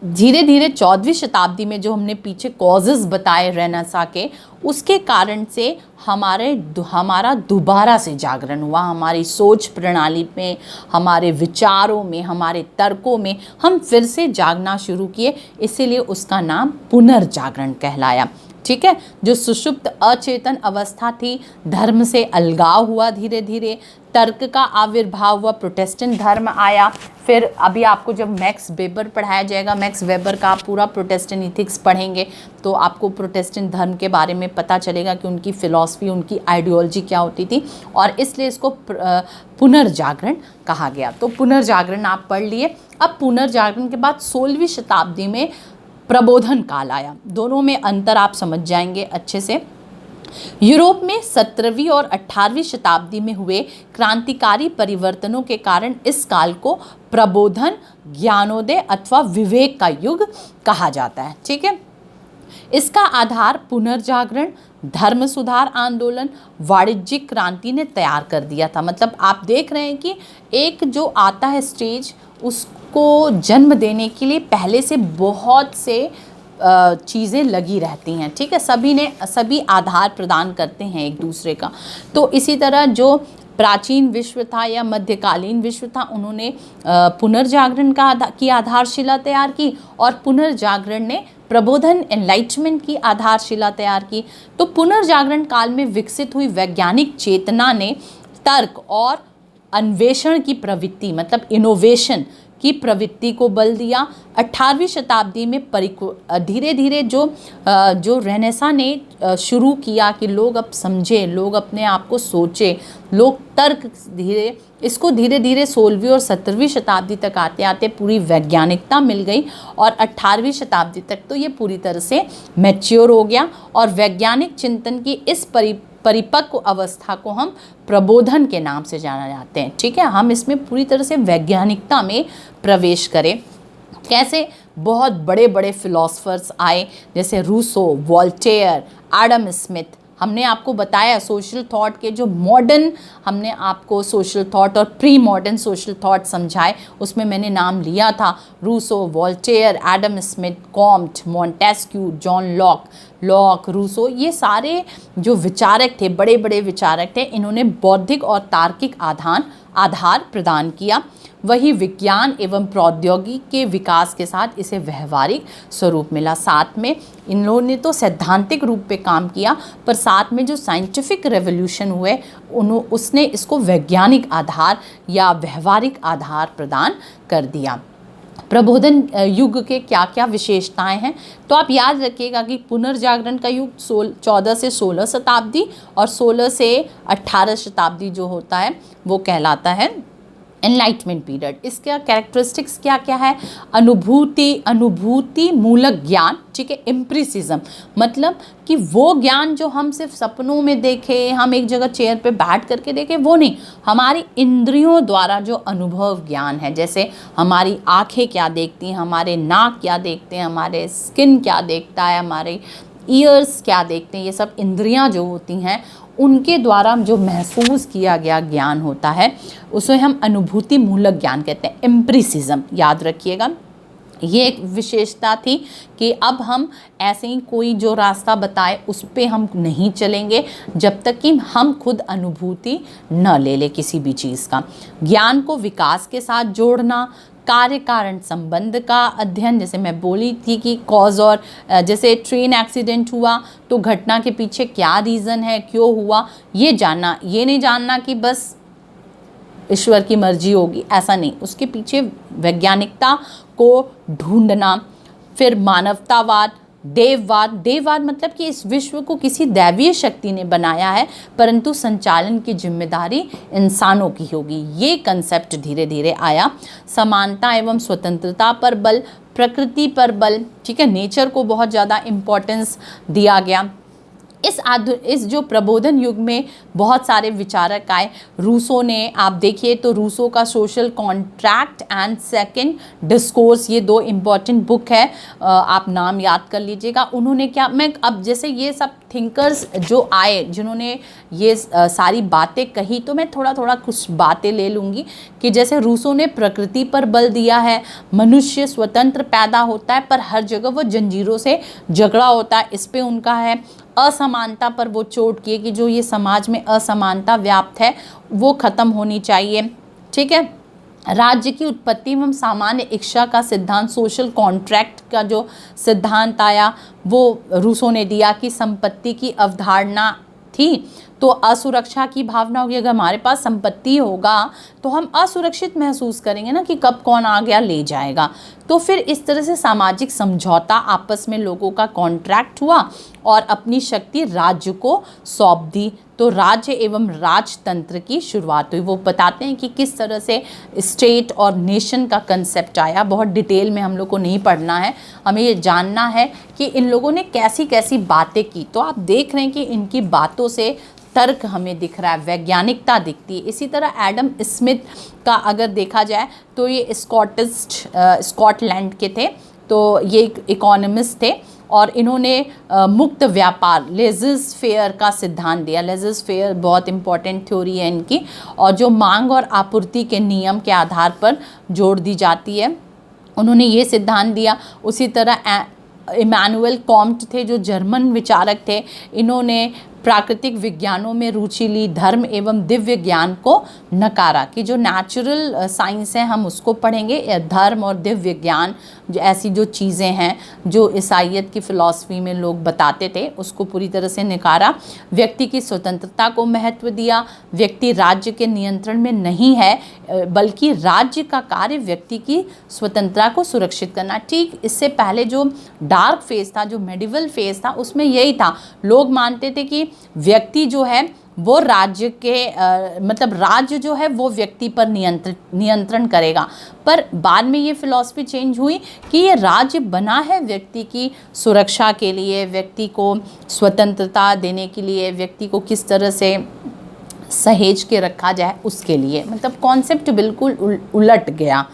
धीरे धीरे 14वीं शताब्दी में जो हमने पीछे कॉजेज़ बताए रेनेसा के, उसके कारण से हमारा दोबारा से जागरण हुआ, हमारी सोच प्रणाली में, हमारे विचारों में, हमारे तर्कों में हम फिर से जागना शुरू किए, इसीलिए उसका नाम पुनर्जागरण कहलाया। ठीक है, जो सुषुप्त अचेतन अवस्था थी, धर्म से अलगाव हुआ, धीरे धीरे तर्क का आविर्भाव हुआ, प्रोटेस्टेंट धर्म आया। फिर अभी आपको जब मैक्स वेबर पढ़ाया जाएगा, मैक्स वेबर का आप पूरा प्रोटेस्टेंट इथिक्स पढ़ेंगे तो आपको प्रोटेस्टेंट धर्म के बारे में पता चलेगा कि उनकी फ़िलॉसफी, उनकी आइडियोलॉजी क्या होती थी, और इसलिए इसको पुनर्जागरण कहा गया। तो पुनर्जागरण आप पढ़ लिए। अब पुनर्जागरण के बाद 16वीं शताब्दी में प्रबोधन काल आया, दोनों में अंतर आप समझ जाएंगे अच्छे से। यूरोप में 17वीं और 18वीं शताब्दी में हुए क्रांतिकारी परिवर्तनों के कारण इस काल को प्रबोधन, ज्ञानोदय अथवा विवेक का युग कहा जाता है। ठीक है, इसका आधार पुनर्जागरण, धर्म सुधार आंदोलन, वाणिज्यिक क्रांति ने तैयार कर दिया था। मतलब आप देख रहे हैं कि एक जो आता है स्टेज, उसको जन्म देने के लिए पहले से बहुत से चीज़ें लगी रहती हैं। ठीक है, सभी आधार प्रदान करते हैं एक दूसरे का। तो इसी तरह जो प्राचीन विश्व था या मध्यकालीन विश्व था, उन्होंने पुनर्जागरण की आधारशिला तैयार की, और पुनर्जागरण ने प्रबोधन, एनलाइटमेंट की आधारशिला तैयार की। तो पुनर्जागरण काल में विकसित हुई वैज्ञानिक चेतना ने तर्क और अन्वेषण की प्रवृत्ति, मतलब इनोवेशन की प्रवृत्ति को बल दिया। 18वीं शताब्दी में धीरे धीरे जो रेनेसा ने शुरू किया कि लोग अब समझे, लोग अपने आप को सोचे, लोग तर्क, इसको धीरे धीरे 16वीं और 17वीं शताब्दी तक आते आते पूरी वैज्ञानिकता मिल गई, और 18वीं शताब्दी तक तो ये पूरी तरह से मैच्योर हो गया। और वैज्ञानिक चिंतन की इस परिपक्व अवस्था को हम प्रबोधन के नाम से जाना जाते हैं। ठीक है, हम इसमें पूरी तरह से वैज्ञानिकता में प्रवेश करें। कैसे? बहुत बड़े बड़े फिलोसफर्स आए, जैसे रूसो, वोल्टेयर, एडम स्मिथ। हमने आपको बताया सोशल थॉट के जो मॉडर्न, हमने आपको सोशल थॉट और प्री मॉडर्न सोशल थॉट समझाए, उसमें मैंने नाम लिया था Rousseau, Voltaire, Adam Smith, Comte, Montesquieu, John Locke, Rousseau. ये सारे जो विचारक थे, बड़े बड़े विचारक थे, इन्होंने बौद्धिक और तार्किक आधार प्रदान किया। वही विज्ञान एवं प्रौद्योगिकी के विकास के साथ इसे व्यवहारिक स्वरूप मिला। साथ में इन लोगों ने तो सैद्धांतिक रूप पे काम किया, पर साथ में जो साइंटिफिक रेवोल्यूशन हुए उसने इसको वैज्ञानिक आधार या व्यवहारिक आधार प्रदान कर दिया। प्रबोधन युग के क्या क्या विशेषताएं हैं, तो आप याद रखिएगा कि पुनर्जागरण का युग 14 से 16 शताब्दी और 16 से 18 शताब्दी जो होता है वो कहलाता है एनलाइटमेंट पीरियड। इसका कैरेक्टरिस्टिक्स क्या क्या है? अनुभूति मूलक ज्ञान, ठीक है, एम्प्रिसिज्म, मतलब कि वो ज्ञान जो हम सिर्फ सपनों में देखें, हम एक जगह चेयर पे बैठ करके देखें, वो नहीं, हमारी इंद्रियों द्वारा जो अनुभव ज्ञान है, जैसे हमारी आंखें क्या देखती हैं, हमारे नाक क्या देखते हैं, हमारे स्किन क्या देखता है, हमारे ईयर्स क्या देखते हैं, ये सब इंद्रियां जो होती हैं उनके द्वारा जो महसूस किया गया ज्ञान होता है उसे हम अनुभूति मूलक ज्ञान कहते हैं, एम्प्रिसिज्म। याद रखिएगा, ये एक विशेषता थी कि अब हम ऐसे ही कोई जो रास्ता बताए उस पे हम नहीं चलेंगे जब तक कि हम खुद अनुभूति न ले ले किसी भी चीज़ का। ज्ञान को विकास के साथ जोड़ना, कार्य कारण संबंध का अध्ययन, जैसे मैं बोली थी कि कॉज और जैसे ट्रेन एक्सीडेंट हुआ तो घटना के पीछे क्या रीज़न है, क्यों हुआ, ये जानना, ये नहीं जानना कि बस ईश्वर की मर्जी होगी, ऐसा नहीं, उसके पीछे वैज्ञानिकता को ढूंढना। फिर मानवतावाद, देववाद मतलब कि इस विश्व को किसी दैवीय शक्ति ने बनाया है परंतु संचालन की जिम्मेदारी इंसानों की होगी, ये कंसेप्ट धीरे धीरे आया। समानता एवं स्वतंत्रता पर बल, प्रकृति पर बल, ठीक है, नेचर को बहुत ज़्यादा इम्पोर्टेंस दिया गया। इस जो प्रबोधन युग में बहुत सारे विचारक आए। रूसो ने, आप देखिए तो रूसो का social contract and second discourse, ये दो इम्पॉर्टेंट बुक है, आप नाम याद कर लीजिएगा। उन्होंने क्या, मैं अब जैसे ये सब थिंकर्स जो आए जिन्होंने ये सारी बातें कही, तो मैं थोड़ा थोड़ा कुछ बातें ले लूँगी कि जैसे रूसो ने प्रकृति पर बल दिया है, मनुष्य स्वतंत्र पैदा होता है पर हर जगह वो जंजीरों से झगड़ा होता है, इस पे उनका है। असमानता पर वो चोट किए कि जो ये समाज में असमानता व्याप्त है वो ख़त्म होनी चाहिए, ठीक है। राज्य की उत्पत्ति एवं सामान्य इच्छा का सिद्धांत, सोशल कॉन्ट्रैक्ट का जो सिद्धांत आया वो रूसो ने दिया कि संपत्ति की अवधारणा थी तो असुरक्षा की भावना होगी। अगर हमारे पास संपत्ति होगा तो हम असुरक्षित महसूस करेंगे ना कि कब कौन आ गया ले जाएगा। तो फिर इस तरह से सामाजिक समझौता, आपस में लोगों का कॉन्ट्रैक्ट हुआ और अपनी शक्ति राज्य को सौंप दी, तो राज्य एवं राजतंत्र की शुरुआत हुई। वो बताते हैं कि किस तरह से स्टेट और नेशन का कंसेप्ट आया। बहुत डिटेल में हम लोग को नहीं पढ़ना है, हमें ये जानना है कि इन लोगों ने कैसी कैसी बातें की। तो आप देख रहे हैं कि इनकी बातों से तर्क हमें दिख रहा है, वैज्ञानिकता दिखती है। इसी तरह एडम स्मिथ का अगर देखा जाए तो ये स्कॉटलैंड के थे, तो ये एक इकोनॉमिस्ट थे और इन्होंने मुक्त व्यापार, लेज़र फेयर का सिद्धांत दिया। लेज़र फेयर बहुत इंपॉर्टेंट थ्योरी है इनकी, और जो मांग और आपूर्ति के नियम के आधार पर जोड़ दी जाती है, उन्होंने ये सिद्धांत दिया। उसी तरह इमैनुअल कॉम्ट थे जो जर्मन विचारक थे, इन्होंने प्राकृतिक विज्ञानों में रुचि ली, धर्म एवं दिव्य ज्ञान को नकारा कि जो नेचुरल साइंस है हम उसको पढ़ेंगे, धर्म और दिव्य ज्ञान जो ऐसी जो चीज़ें हैं जो ईसाईयत की फ़िलॉसफी में लोग बताते थे उसको पूरी तरह से नकारा। व्यक्ति की स्वतंत्रता को महत्व दिया, व्यक्ति राज्य के नियंत्रण में नहीं है बल्कि राज्य का कार्य व्यक्ति की स्वतंत्रता को सुरक्षित करना। ठीक इससे पहले जो डार्क फेज था, जो मेडिवल फेज था, उसमें यही था, लोग मानते थे कि व्यक्ति जो है वो राज्य के मतलब राज्य जो है वो व्यक्ति पर नियंत्रण करेगा। पर बाद में ये फिलॉसफी चेंज हुई कि ये राज्य बना है व्यक्ति की सुरक्षा के लिए, व्यक्ति को स्वतंत्रता देने के लिए, व्यक्ति को किस तरह से सहेज के रखा जाए उसके लिए। मतलब कॉन्सेप्ट बिल्कुल उलट गया।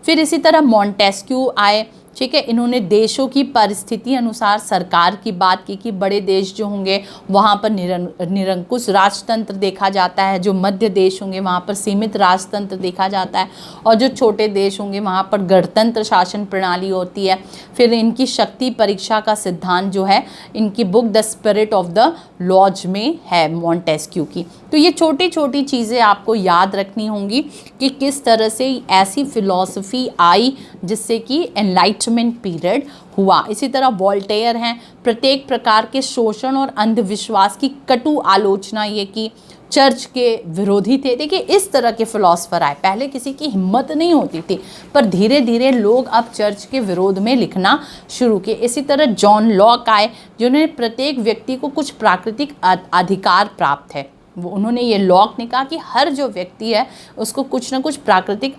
फिर इसी तरह मॉन्टेस्क्यू आए ठीक है। इन्होंने देशों की परिस्थिति अनुसार सरकार की बात की कि बड़े देश जो होंगे वहाँ पर निरंकुश राजतंत्र देखा जाता है, जो मध्य देश होंगे वहाँ पर सीमित राजतंत्र देखा जाता है, और जो छोटे देश होंगे वहाँ पर गणतंत्र शासन प्रणाली होती है। फिर इनकी शक्ति परीक्षा का सिद्धांत जो है इनकी book the spirit of the laws में है मॉन्टेस्क्यू की। तो ये छोटी छोटी चीज़ें आपको याद रखनी होंगी कि किस तरह से ऐसी फिलॉसफी आई जिससे कि एनलाइटमेंट पीरियड हुआ। इसी तरह वोल्टेयर हैं, प्रत्येक प्रकार के शोषण और अंधविश्वास की कटु आलोचना ये की, चर्च के विरोधी थे। देखिए इस तरह के फिलोसफर आए, पहले किसी की हिम्मत नहीं होती थी पर धीरे धीरे लोग अब चर्च के विरोध में लिखना शुरू किए। इसी तरह जॉन लॉक आए जिन्होंने प्रत्येक व्यक्ति को कुछ प्राकृतिक अधिकार प्राप्त है। उन्होंने ये लॉक ने कहा कि हर जो व्यक्ति है उसको कुछ ना कुछ प्राकृतिक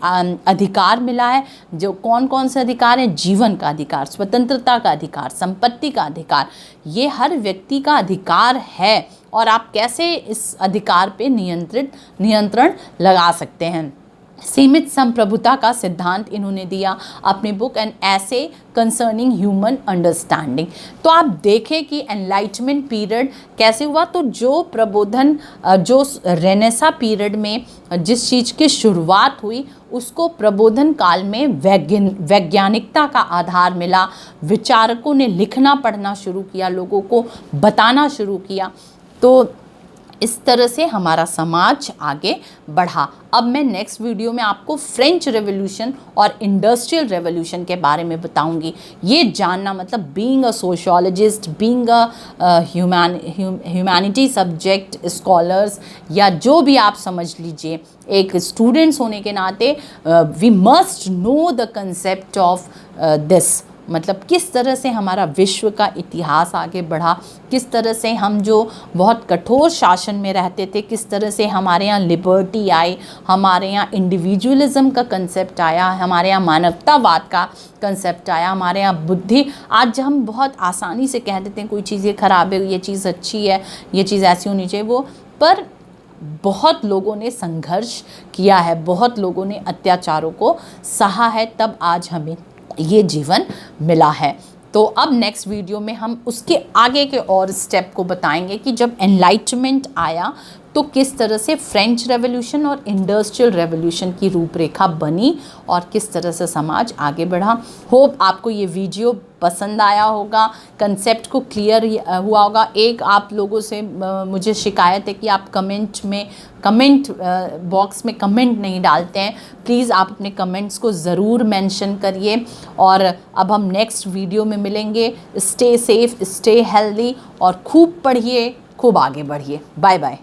अधिकार मिला है। जो कौन कौन से अधिकार हैं? जीवन का अधिकार, स्वतंत्रता का अधिकार, संपत्ति का अधिकार, ये हर व्यक्ति का अधिकार है और आप कैसे इस अधिकार पे नियंत्रण लगा सकते हैं। सीमित संप्रभुता का सिद्धांत इन्होंने दिया अपनी बुक एन ऐसे कंसर्निंग ह्यूमन अंडरस्टैंडिंग। तो आप देखें कि एनलाइटमेंट पीरियड कैसे हुआ। तो जो प्रबोधन, जो रेनेसा पीरियड में जिस चीज़ की शुरुआत हुई उसको प्रबोधन काल में वैज्ञानिकता का आधार मिला। विचारकों ने लिखना पढ़ना शुरू किया, लोगों को बताना शुरू किया। तो इस तरह से हमारा समाज आगे बढ़ा। अब मैं नेक्स्ट वीडियो में आपको फ्रेंच रेवोल्यूशन और इंडस्ट्रियल रेवोल्यूशन के बारे में बताऊंगी। ये जानना मतलब being a sociologist, being a humanity subject scholars, या जो भी आप समझ लीजिए, एक स्टूडेंट्स होने के नाते we must know the concept of this. मतलब किस तरह से हमारा विश्व का इतिहास आगे बढ़ा, किस तरह से हम जो बहुत कठोर शासन में रहते थे, किस तरह से हमारे यहाँ लिबर्टी आई, हमारे यहाँ इंडिविजुअलिज्म का कंसेप्ट आया, हमारे यहाँ मानवतावाद का कंसेप्ट आया, हमारे यहाँ बुद्धि। आज हम बहुत आसानी से कह देते हैं कोई चीज़ ये ख़राब है, ये चीज़ अच्छी है, ये चीज़ ऐसी होनी चाहिए, वो पर बहुत लोगों ने संघर्ष किया है, बहुत लोगों ने अत्याचारों को सहा है, तब आज हमें ये जीवन मिला है। तो अब नेक्स्ट वीडियो में हम उसके आगे के और स्टेप को बताएंगे कि जब एनलाइटमेंट आया तो किस तरह से फ्रेंच रेवोल्यूशन और इंडस्ट्रियल रेवोल्यूशन की रूपरेखा बनी और किस तरह से समाज आगे बढ़ा। होप आपको ये वीडियो पसंद आया होगा, कंसेप्ट को क्लियर हुआ होगा। एक आप लोगों से मुझे शिकायत है कि आप कमेंट बॉक्स में कमेंट नहीं डालते हैं। प्लीज़ आप अपने कमेंट्स को ज़रूर मेंशन करिए। और अब हम नेक्स्ट वीडियो में मिलेंगे। स्टे सेफ, स्टे हेल्दी और खूब पढ़िए, खूब आगे बढ़िए। Bye bye.